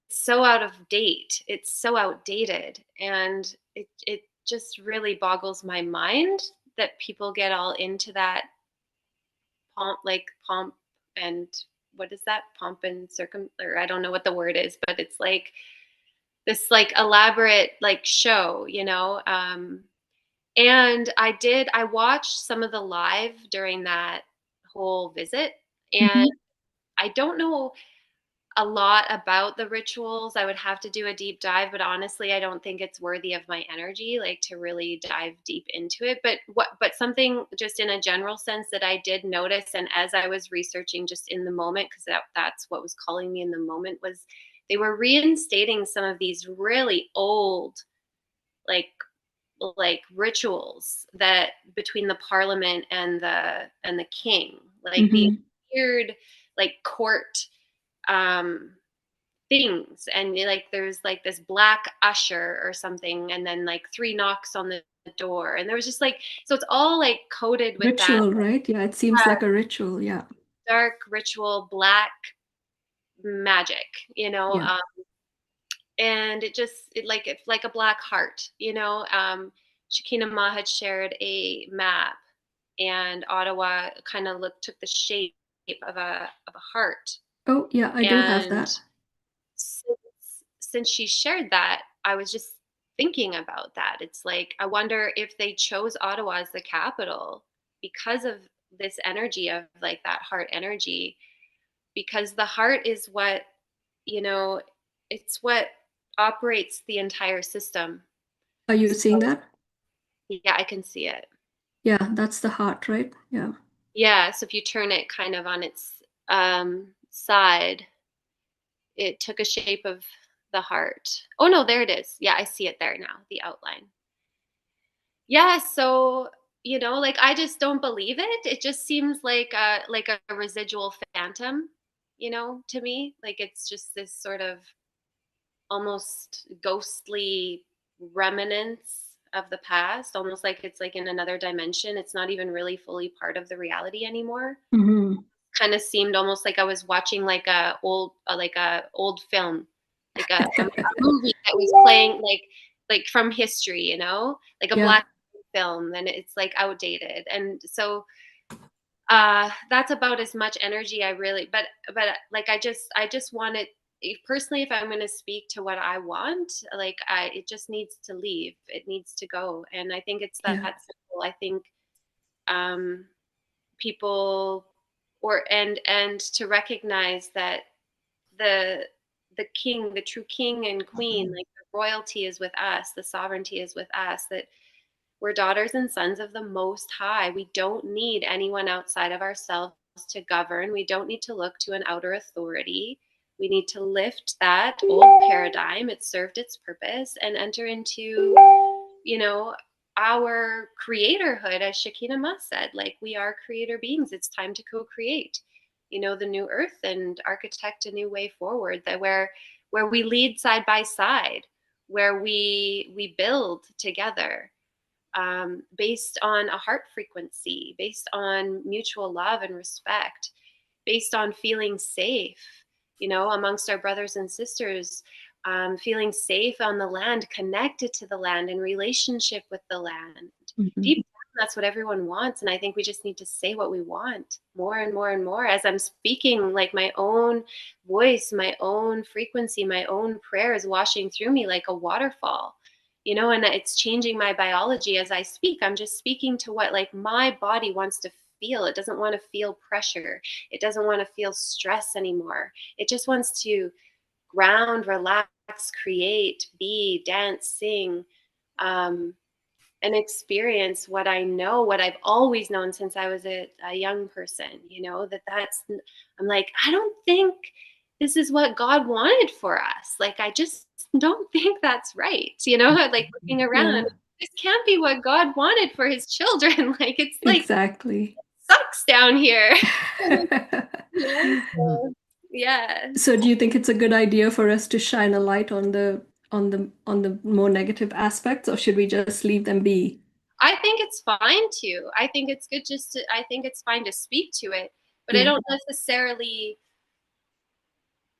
so out of date. It's so outdated. And it just really boggles my mind that people get all into that pomp and what is that? Pomp and or I don't know what the word is, but it's like this like elaborate like show, and I watched some of the live during that whole visit, and Mhm. I don't know a lot about the rituals. I would have to do a deep dive, but honestly, I don't think it's worthy of my energy, like to really dive deep into it. But something just in a general sense that I did notice, and as I was researching just in the moment, because that's what was calling me in the moment, was they were reinstating some of these really old, like rituals that between the parliament and the king, like the weird like court um things, and like there's like this black usher or something, and then like 3 knocks on the door, and there was just like, so it's all like coded with that Ritual, right? Yeah, it seems like a ritual. Yeah. dark ritual, black magic, you know. Yeah. And it's like a black heart, you know. Shekinah Ma had shared a map, and Ottawa kind of took the shape of a heart. Oh, yeah, I do have And that. since she shared that, I was just thinking about that. It's like, I wonder if they chose Ottawa as the capital because of this energy of like that heart energy, because the heart is what, you know, it's what operates the entire system. Are you So, seeing that? yeah, I can see it. Yeah, that's the heart, right? Yeah. Yeah, so if you turn it kind of on its side, it took a shape of the heart. Oh no, there it is. Yeah, I see it there now, the outline. Yeah, so like I just don't believe it. It just seems like a residual phantom, to me. Like it's just this sort of almost ghostly remnants of the past, almost like it's like in another dimension. It's not even really fully part of the reality anymore. Kind of seemed almost like I was watching like a old film, like a movie that was playing like from history, like a Yeah. black film, and it's like outdated. And so that's about as much energy I really, but like I just want it personally. If I'm going to speak to what I want, like it just needs to leave. It needs to go. And I think it's that Yeah. simple. I think um people, and to recognize that the the true king and queen, like the royalty is with us, the sovereignty is with us, that we're daughters and sons of the Most High. We don't need anyone outside of ourselves to govern. We don't need to look to an outer authority. We need to lift that old paradigm. It served its purpose, and enter into, our creatorhood, as Shekinah Ma said. Like, we are creator beings. It's time to co-create, the new earth, and architect a new way forward, that where we lead side by side, where we build together, based on a heart frequency, based on mutual love and respect, based on feeling safe, amongst our brothers and sisters, feeling safe on the land, connected to the land, in relationship with the land. Deep down, that's what everyone wants. And I think we just need to say what we want more and more and more. As I'm speaking, like my own voice, my own frequency, my own prayer is washing through me like a waterfall. And it's changing my biology as I speak. I'm just speaking to what like my body wants to feel. It doesn't want to feel pressure. It doesn't want to feel stress anymore. It just wants to ground, relax, create, be, dance, sing, and experience what I know, what I've always known since I was a young person, I'm like, I don't think this is what God wanted for us. Like, I just don't think that's right. Like looking around, this can't be what God wanted for his children. Like, it's like, Exactly. sucks down here. So, yeah. So do you think it's a good idea for us to shine a light on the more negative aspects, or should we just leave them be? I think it's fine to. I think it's good I think it's fine to speak to it, but I Yeah. don't necessarily,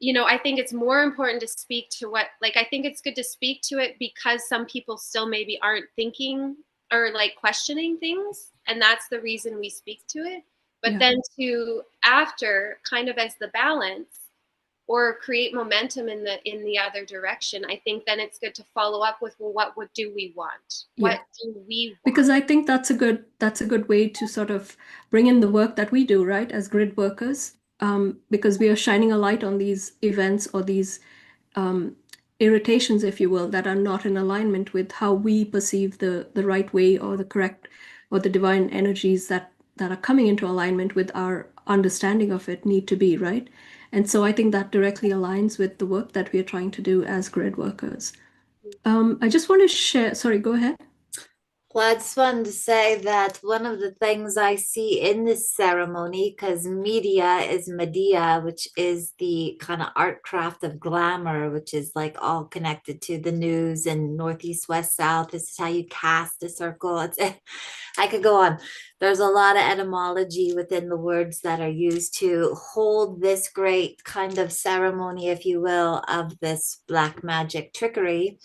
I think it's more important to speak to I think it's good to speak to it because some people still maybe aren't thinking or like questioning things. And that's the reason we speak to it. But Yeah. then to, after, kind of as the balance, or create momentum in the other direction, I think then it's good to follow up with, well, what do we want? Yeah. What do we want? Because I think that's a good way to sort of bring in the work that we do, right, as grid workers. because we are shining a light on these events or these irritations, if you will, that are not in alignment with how we perceive the right way or the correct or the divine energies that are coming into alignment with our understanding of it need to be, right? And so I think that directly aligns with the work that we are trying to do as grid workers. I just want to share, sorry, go ahead. Well, I just wanted to say that one of the things I see in this ceremony, because media is Medea, which is the kind of art craft of glamour, which is like all connected to the news and northeast, west, south. This is how you cast a circle. I could go on. There's a lot of etymology within the words that are used to hold this great kind of ceremony, if you will, of this black magic trickery.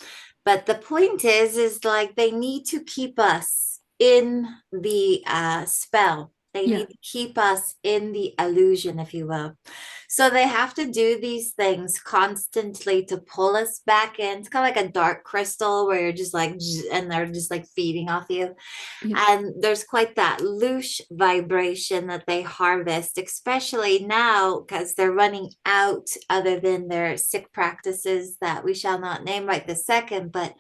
But the point is like they need to keep us in the spell. They Yeah. need to keep us in the illusion, if you will. So they have to do these things constantly to pull us back in. It's kind of like a dark crystal where you're just like, and they're just like feeding off you. Yeah. And there's quite that loosh vibration that they harvest, especially now because they're running out, other than their sick practices that we shall not name right this second. But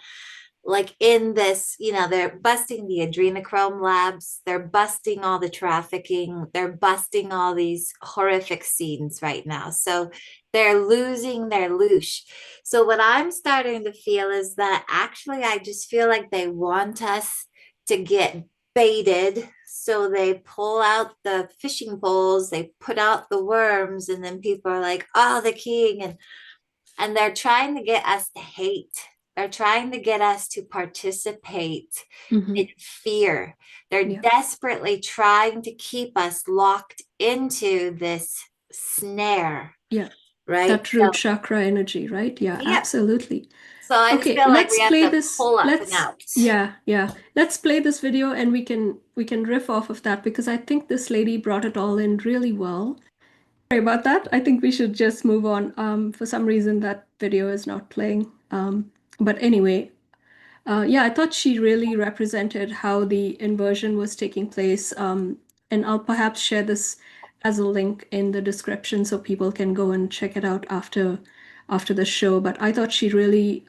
like in this, they're busting the adrenochrome labs, they're busting all the trafficking, they're busting all these horrific scenes right now. So they're losing their loosh. So what I'm starting to feel is that actually I just feel like they want us to get baited. So they pull out the fishing poles, they put out the worms, and then people are like, oh, the king. And they're trying to get us to hate. They're trying to get us to participate in fear. They're desperately trying to keep us locked into this snare. Yeah. Right. That root chakra energy, right? Yeah, absolutely. So I just feel like we have to pull up and out. Yeah. Let's play this video and we can riff off of that, because I think this lady brought it all in really well. Sorry about that. I think we should just move on. For some reason that video is not playing. But anyway, yeah, I thought she really represented how the inversion was taking place. And I'll perhaps share this as a link in the description so people can go and check it out after the show. But I thought she really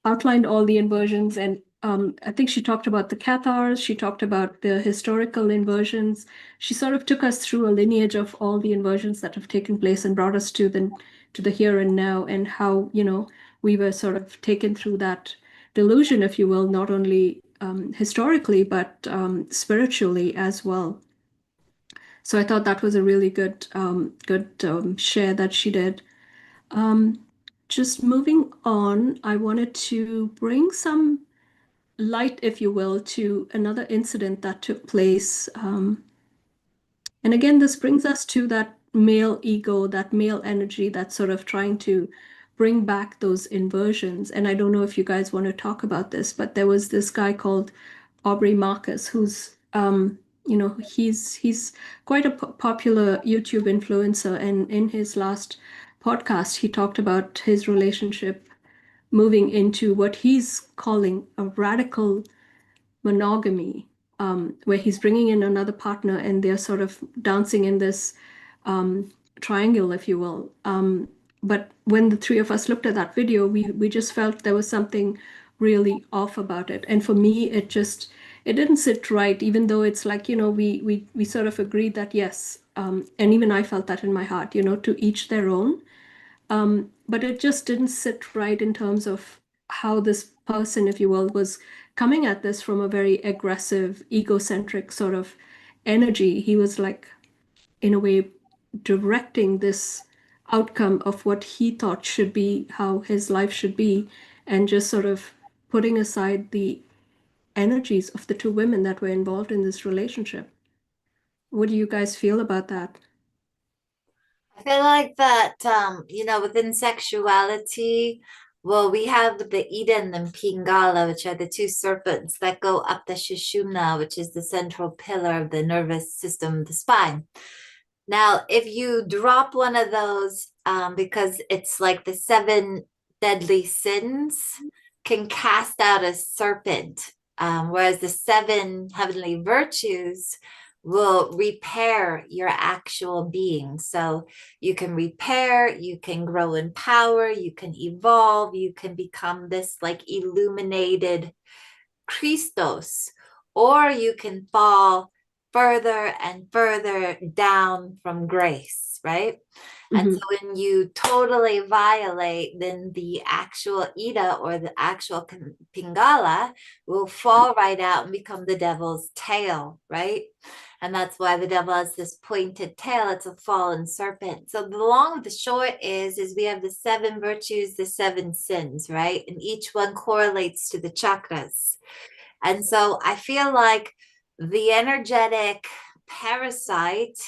outlined all the inversions, and I think she talked about the Cathars, she talked about the historical inversions. She sort of took us through a lineage of all the inversions that have taken place and brought us to the here and now, and how, we were sort of taken through that delusion, if you will, not only historically, but spiritually as well. So I thought that was a really good share that she did. Just moving on, I wanted to bring some light, if you will, to another incident that took place. And again, this brings us to that male ego, that male energy that's sort of trying to bring back those inversions. And I don't know if you guys want to talk about this, but there was this guy called Aubrey Marcus, who's he's quite a popular YouTube influencer, and in his last podcast he talked about his relationship moving into what he's calling a radical monogamy, where he's bringing in another partner and they're sort of dancing in this triangle, if you will. But when the three of us looked at that video, we just felt there was something really off about it. And for me, it didn't sit right, even though it's like, we sort of agreed that yes, and even I felt that in my heart, to each their own. But it just didn't sit right in terms of how this person, if you will, was coming at this from a very aggressive, egocentric sort of energy. He was like, in a way, directing this outcome of what he thought should be, how his life should be, and just sort of putting aside the energies of the two women that were involved in this relationship. What do you guys feel about that? I feel like that, within sexuality, well, we have the Eden and Pingala, which are the two serpents that go up the Sushumna, which is the central pillar of the nervous system, the spine. Now, if you drop one of those, because it's like the 7 deadly sins can cast out a serpent, whereas the 7 heavenly virtues will repair your actual being. So you can repair, you can grow in power, you can evolve, you can become this like illuminated Christos, or you can fall further and further down from grace, right? And so when you totally violate, then the actual Ida or the actual Pingala will fall right out and become the devil's tail, right? And that's why the devil has this pointed tail. It's a fallen serpent. So the long and the short is we have the 7 virtues, the 7 sins, right? And each one correlates to the chakras. And so I feel like the energetic parasite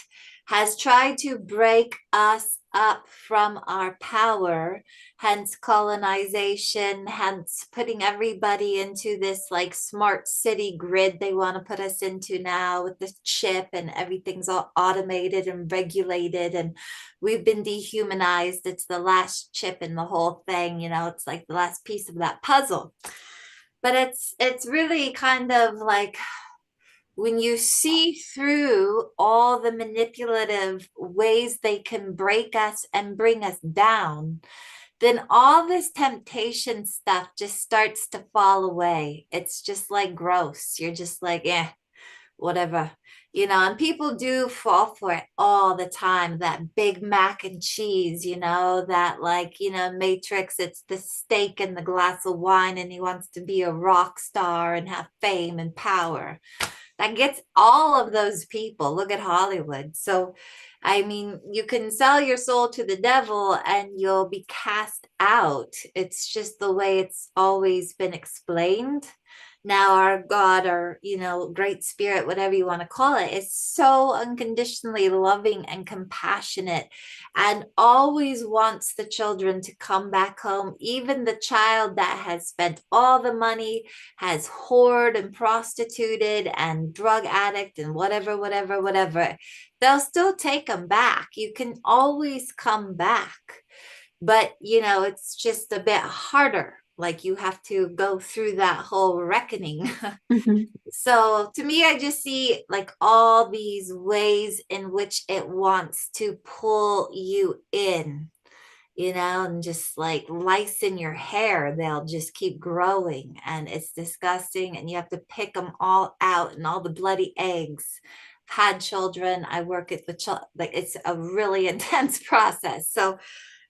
has tried to break us up from our power, hence colonization, hence putting everybody into this like smart city grid they want to put us into now with this chip, and everything's all automated and regulated, and we've been dehumanized. It's the last chip in the whole thing, you know, it's like the last piece of that puzzle. But it's really kind of like when you see through all the manipulative ways they can break us and bring us down, then all this temptation stuff just starts to fall away. It's just like gross. You're just like, whatever, you know. And people do fall for it all the time, that big mac and cheese, you know, that like, you know, Matrix, it's the steak and the glass of wine, and he wants to be a rock star and have fame and power. That gets all of those people. Look at Hollywood. So I mean, you can sell your soul to the devil and you'll be cast out. It's just the way it's always been explained. Now our God, or, you know, great spirit, whatever you want to call it, is so unconditionally loving and compassionate, and always wants the children to come back home. Even the child that has spent all the money, has whored and prostituted and drug addict and whatever, they'll still take them back. You can always come back. But, you know, it's just a bit harder. Like you have to go through that whole reckoning. So to me, I just see like all these ways in which it wants to pull you in, you know, and just like lice in your hair. They'll just keep growing, and it's disgusting. And you have to pick them all out, and all the bloody eggs. Had children, I work at the like it's a really intense process. So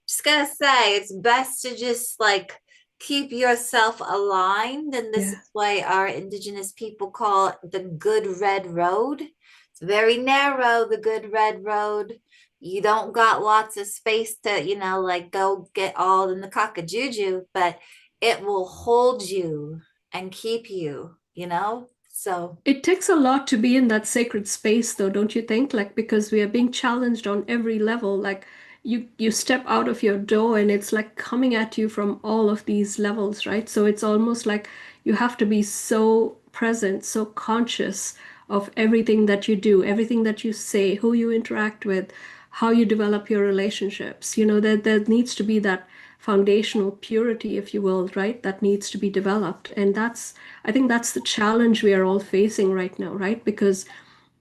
just gonna say it's best to just like keep yourself aligned. And this is why our indigenous people call it the good red road. It's very narrow, the good red road. You don't got lots of space to, you know, like go get all in the cockajuju, but it will hold you and keep you, you know. So it takes a lot to be in that sacred space, though, don't you think? Like, because we are being challenged on every level. Like, you step out of your door and it's like coming at you from all of these levels, right? So it's almost like you have to be so present, so conscious of everything that you do, everything that you say, who you interact with, how you develop your relationships. You know, there needs to be that foundational purity, if you will, right? That needs to be developed. And I think that's the challenge we are all facing right now, right? Because,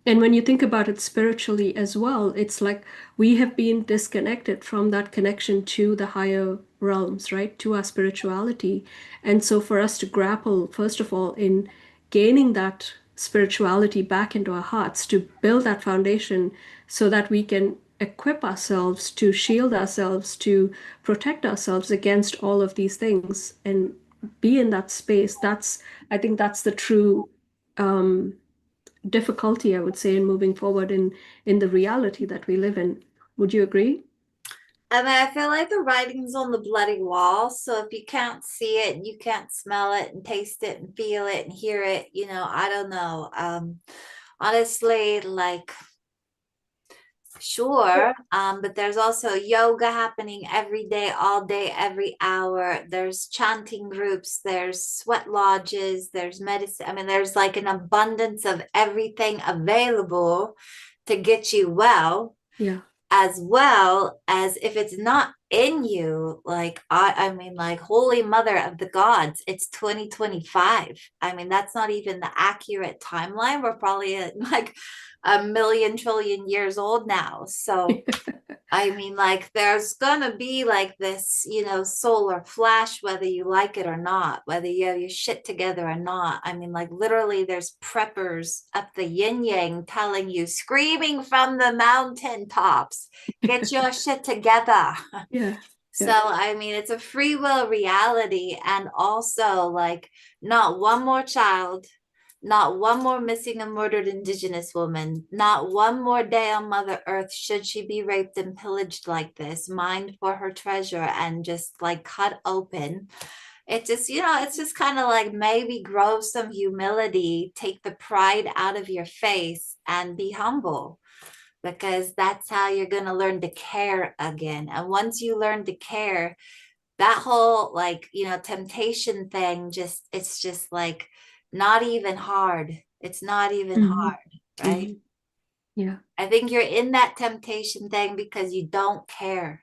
and when you think about it spiritually as well, it's like we have been disconnected from that connection to the higher realms, right? To our spirituality. And so for us to grapple, first of all, in gaining that spirituality back into our hearts, to build that foundation so that we can equip ourselves, to shield ourselves, to protect ourselves against all of these things and be in that space. I think that's the true difficulty, I would say, in moving forward in the reality that we live in. Would you agree? I mean, I feel like the writing's on the bloody wall. So if you can't see it and you can't smell it and taste it and feel it and hear it, you know, I don't know. Honestly, like, sure. But there's also yoga happening every day, all day, every hour. There's chanting groups, there's sweat lodges, there's medicine. I mean, there's like an abundance of everything available to get you well. Yeah. As well as if it's not in you. Like, I mean, like, Holy Mother of the Gods, it's 2025. I mean, that's not even the accurate timeline. We're probably at like a million trillion years old now. So I mean, like, there's gonna be like this, solar flash, whether you like it or not, whether you have your shit together or not. I mean, like, literally, there's preppers up the yin yang telling you, screaming from the mountain tops, get your shit together. Yeah. So, I mean, it's a free will reality. And also, like, not one more child, not one more missing and murdered Indigenous woman, not one more day on Mother Earth should she be raped and pillaged like this, mined for her treasure and just like cut open. It just, it's just kind of like maybe grow some humility, take the pride out of your face and be humble, because that's how you're going to learn to care again. And once you learn to care, that whole like, temptation thing, it's just like not even hard. It's not even hard, right? Yeah. I think you're in that temptation thing because you don't care.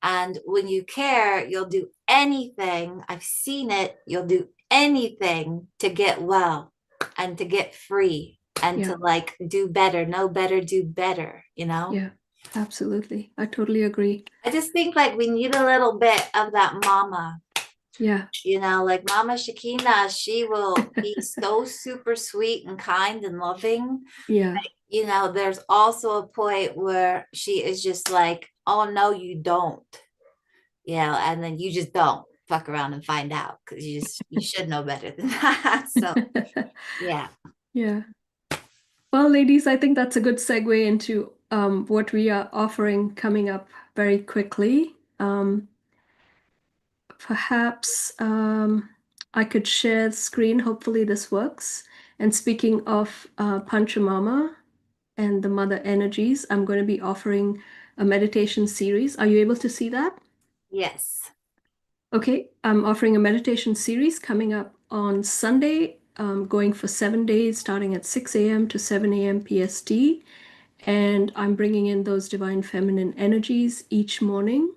And when you care, you'll do anything. I've seen it. You'll do anything to get well and to get free and to like do better, know better, do better, Yeah, absolutely. I totally agree. I just think like we need a little bit of that mama. Yeah. Like Mama Shekinah, she will be so super sweet and kind and loving. Yeah. There's also a point where she is just like, oh no, you don't. And then you just don't fuck around and find out, because you should know better than that. So yeah. Yeah. Well, ladies, I think that's a good segue into what we are offering coming up very quickly. Perhaps I could share the screen. Hopefully this works. And speaking of Panchamama and the mother energies, I'm going to be offering a meditation series. Are you able to see that? Yes. Okay, I'm offering a meditation series coming up on Sunday, going for 7 days, starting at 6 a.m. to 7 a.m. PST. And I'm bringing in those divine feminine energies each morning.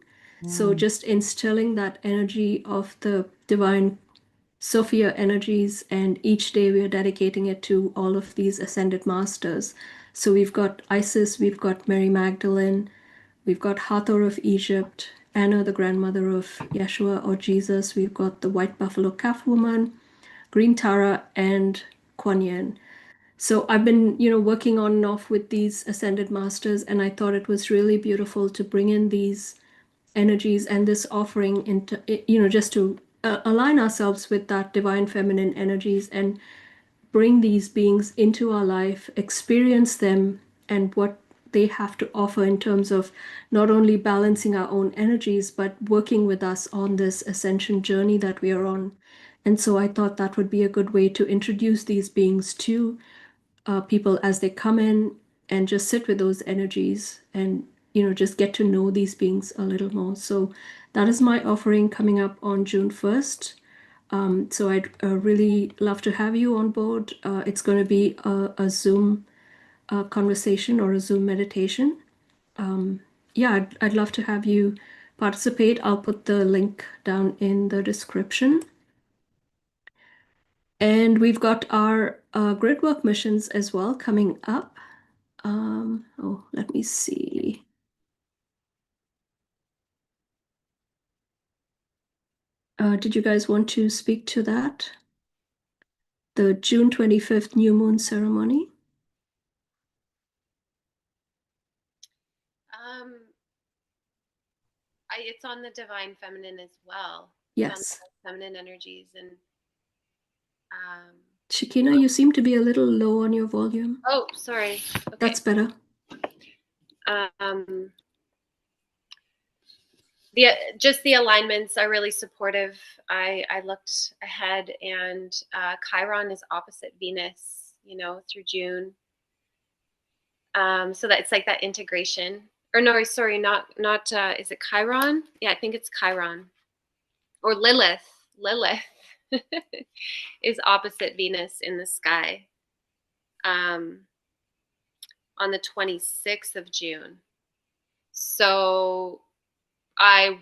So just instilling that energy of the divine Sophia energies, and each day we are dedicating it to all of these ascended masters. So we've got Isis, we've got Mary Magdalene, we've got Hathor of Egypt, Anna, the grandmother of Yeshua or Jesus, we've got the white buffalo calf woman, Green Tara, and Quan Yin. So I've been, working on and off with these ascended masters, and I thought it was really beautiful to bring in these energies and this offering into, just to align ourselves with that divine feminine energies and bring these beings into our life, experience them and what they have to offer in terms of not only balancing our own energies, but working with us on this ascension journey that we are on. And so I thought that would be a good way to introduce these beings to people as they come in, and just sit with those energies and just get to know these beings a little more. So that is my offering coming up on June 1st. So I'd really love to have you on board. It's going to be a Zoom conversation or a Zoom meditation. I'd love to have you participate. I'll put the link down in the description. And we've got our Gridwork missions as well coming up. Let me see. Did you guys want to speak to that? The June 25th new moon ceremony? It's on the divine feminine as well. Yes. It's on the feminine energies, and Shekinah, you seem to be a little low on your volume. Oh, sorry. Okay. That's better. The alignments are really supportive. I looked ahead, and Chiron is opposite Venus, through June. So that it's like that integration. Or no, sorry, not is it Chiron? Yeah, I think it's Chiron. Or Lilith. Lilith is opposite Venus in the sky. On the 26th of June. So I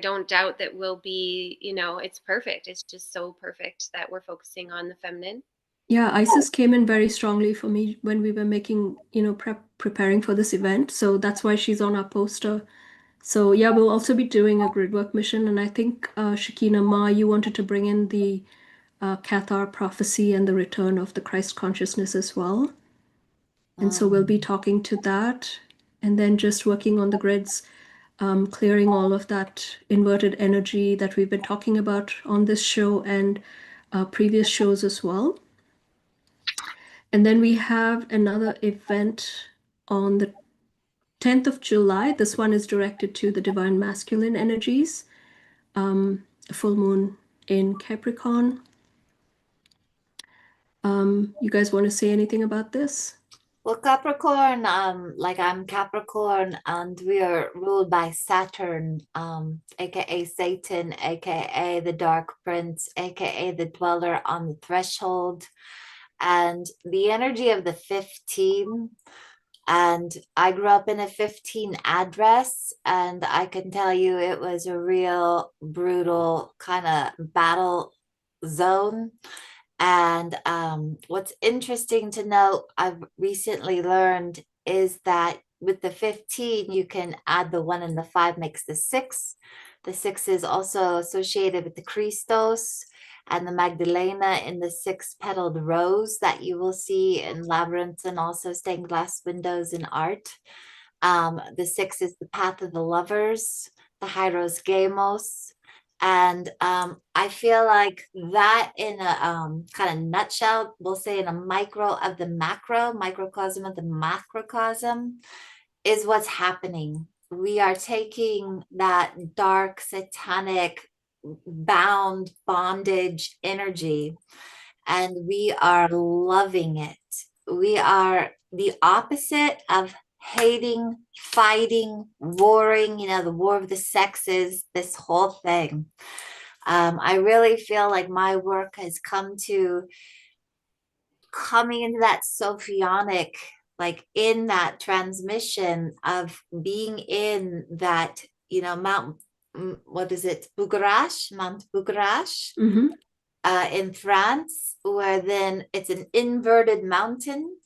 don't doubt that we'll be, it's perfect. It's just so perfect that we're focusing on the feminine. Yeah, Isis came in very strongly for me when we were making, preparing for this event. So that's why she's on our poster. So yeah, we'll also be doing a gridwork mission. And I think, Shekinah Ma, you wanted to bring in the Hathor prophecy and the return of the Christ consciousness as well. And so we'll be talking to that, and then just working on the grids, clearing all of that inverted energy that we've been talking about on this show and previous shows as well. And then we have another event on the 10th of July. This one is directed to the divine masculine energies, full moon in Capricorn. You guys want to say anything about this? Well, Capricorn, like I'm Capricorn, and we are ruled by Saturn, aka Satan, aka the Dark Prince, aka the dweller on the threshold, and the energy of the 15. And I grew up in a 15 address, and I can tell you it was a real brutal kind of battle zone. And what's interesting to note, I've recently learned, is that with the 15, you can add the 1 and the 5 makes the 6. The 6 is also associated with the Christos and the Magdalena in the 6-petaled rose that you will see in labyrinths and also stained glass windows in art. The 6 is the path of the lovers, the Hyros Gamos. And I feel like that in a kind of nutshell, we'll say in a micro of the macro, microcosm of the macrocosm, is what's happening. We are taking that dark, satanic, bound bondage energy, and we are loving it. We are the opposite of hating, fighting, warring, the war of the sexes, this whole thing. I really feel like my work has coming into that Sophionic, like in that transmission of being in that, Mount, what is it? Mount Bugarash, in France, where then it's an inverted mountain.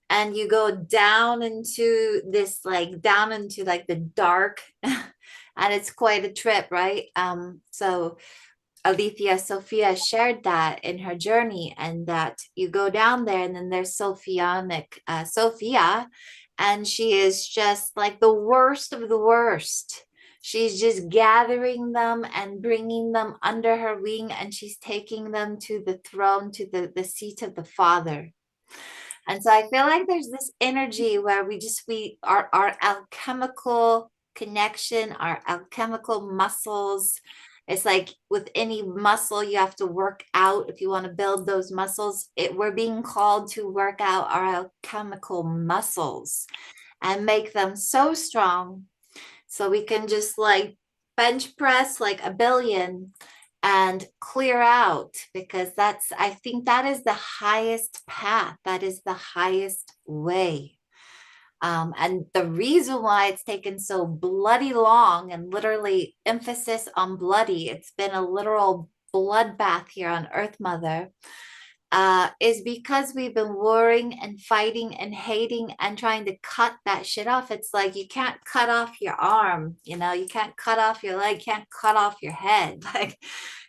And you go down into this, down into the dark, and it's quite a trip, right? So Alethea Sophia shared that in her journey, and that you go down there, and then there's Sophia, and she is just like the worst of the worst. She's just gathering them and bringing them under her wing, and she's taking them to the throne, to the seat of the Father. And so I feel like there's this energy where our alchemical connection, our alchemical muscles. It's like with any muscle, you have to work out if you want to build those muscles. We're being called to work out our alchemical muscles and make them so strong so we can just bench press like a billion and clear out, because I think that is the highest path. That is the highest way. And the reason why it's taken so bloody long, and literally emphasis on bloody, it's been a literal bloodbath here on Earth Mother, is because we've been warring and fighting and hating and trying to cut that shit off. It's like you can't cut off your arm, you can't cut off your leg, can't cut off your head.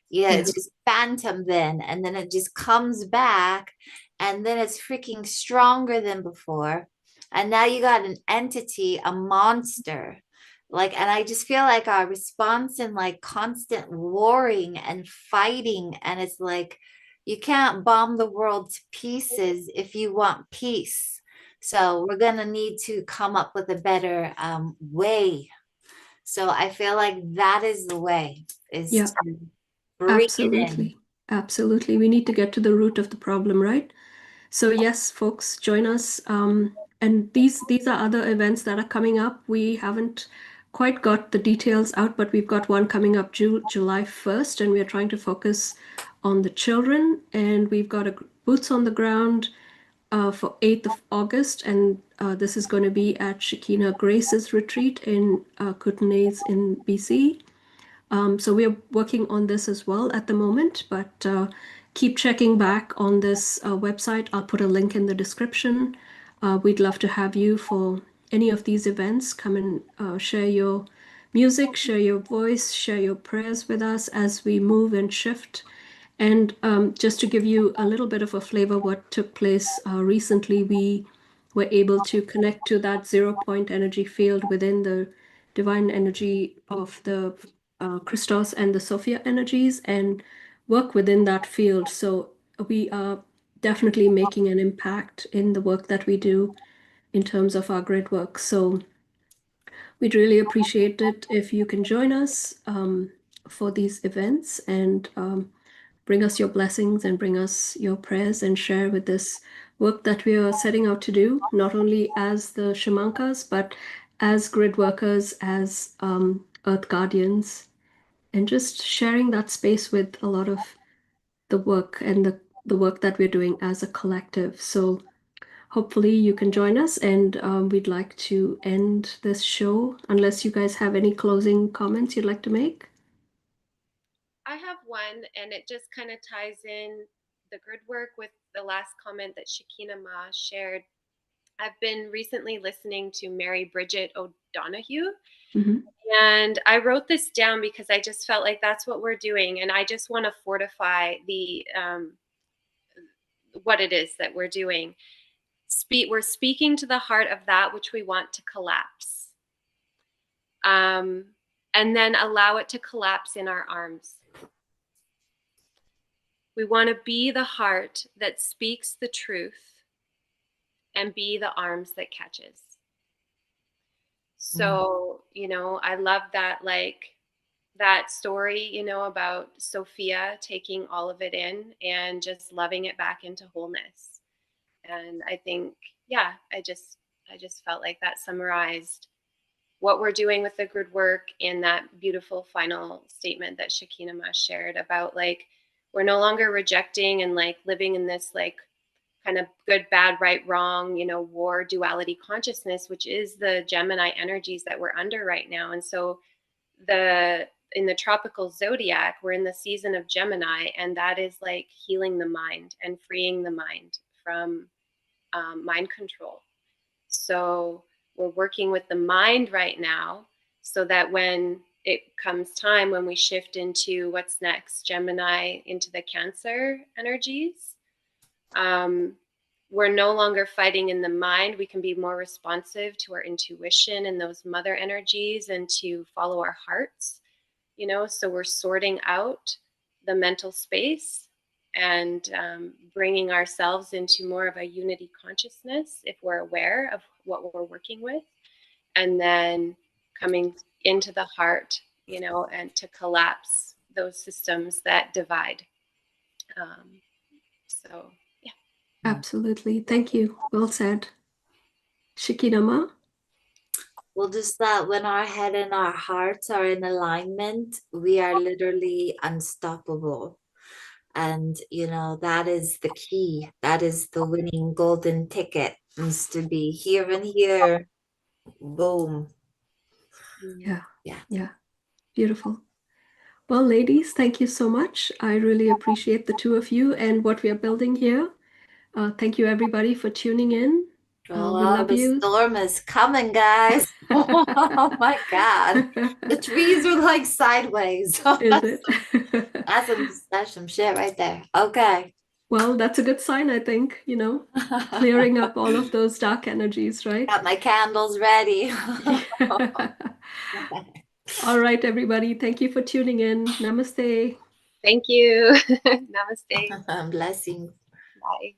It's just phantom then, and then it just comes back, and then it's freaking stronger than before. And now you got an entity, a monster. And I just feel like our response in constant warring and fighting, and it's like you can't bomb the world to pieces if you want peace. So we're going to need to come up with a better way. So I feel like that is the way, is to bring Absolutely. it in. Absolutely. We need to get to the root of the problem, right? So yes, folks, join us. And these are other events that are coming up. We haven't quite got the details out, but we've got one coming up July 1st, and we're trying to focus on the children. And we've got boots on the ground for 8th of August, and this is going to be at Shekinah Grace's retreat in Kundalini in BC. So we are working on this as well at the moment, but keep checking back on this website. I'll put a link in the description. We'd love to have you for any of these events. Come and share your music, share your voice, share your prayers with us as we move and shift. And just to give you a little bit of a flavor, what took place recently, we were able to connect to that 0 point energy field within the divine energy of the Christos and the Sophia energies and work within that field. So we are definitely making an impact in the work that we do in terms of our grid work. So we'd really appreciate it if you can join us for these events and bring us your blessings and bring us your prayers and share with this work that we are setting out to do, not only as the Shamankas, but as grid workers, as earth guardians, and just sharing that space with a lot of the work and the work that we're doing as a collective. So hopefully you can join us, and we'd like to end this show unless you guys have any closing comments you'd like to make. I have one, and it just kind of ties in the grid work with the last comment that Shekinah Ma shared. I've been recently listening to Mary Bridget O'Donoghue, Mm-hmm. and I wrote this down because I just felt like that's what we're doing, and I just want to fortify the what it is that we're doing. We're speaking to the heart of that which we want to collapse, and then allow it to collapse in our arms. We want to be the heart that speaks the truth and be the arms that catches. So, I love that, like that story, about Sophia taking all of it in and just loving it back into wholeness. And I think, yeah, I just felt like that summarized what we're doing with the grid work in that beautiful final statement that Shekinah Ma shared about, like, we're no longer rejecting and like living in this like kind of good, bad, right, wrong, war duality consciousness, which is the Gemini energies that we're under right now. And so in the tropical zodiac, we're in the season of Gemini, and that is like healing the mind and freeing the mind from mind control. So we're working with the mind right now so that when it comes time, when we shift into what's next, Gemini into the Cancer energies, we're no longer fighting in the mind. We can be more responsive to our intuition and those mother energies and to follow our hearts, so we're sorting out the mental space and bringing ourselves into more of a unity consciousness if we're aware of what we're working with, and then coming into the heart, and to collapse those systems that divide. So, yeah. Absolutely. Thank you. Well said. Shekinah Ma? Well, just that when our head and our hearts are in alignment, we are literally unstoppable. And, that is the key. That is the winning golden ticket, is to be here and here. Boom. Yeah. Yeah. Yeah. Beautiful. Well, ladies, thank you so much. I really appreciate the two of you and what we are building here. Thank you, everybody, for tuning in. We love the you. storm is coming, guys. Oh my God. The trees are like sideways. Is it? That's some shit right there. Okay. Well, that's a good sign, I think, clearing up all of those dark energies, right? Got my candles ready. All right, everybody. Thank you for tuning in. Namaste. Thank you. Namaste. Blessings. Bye.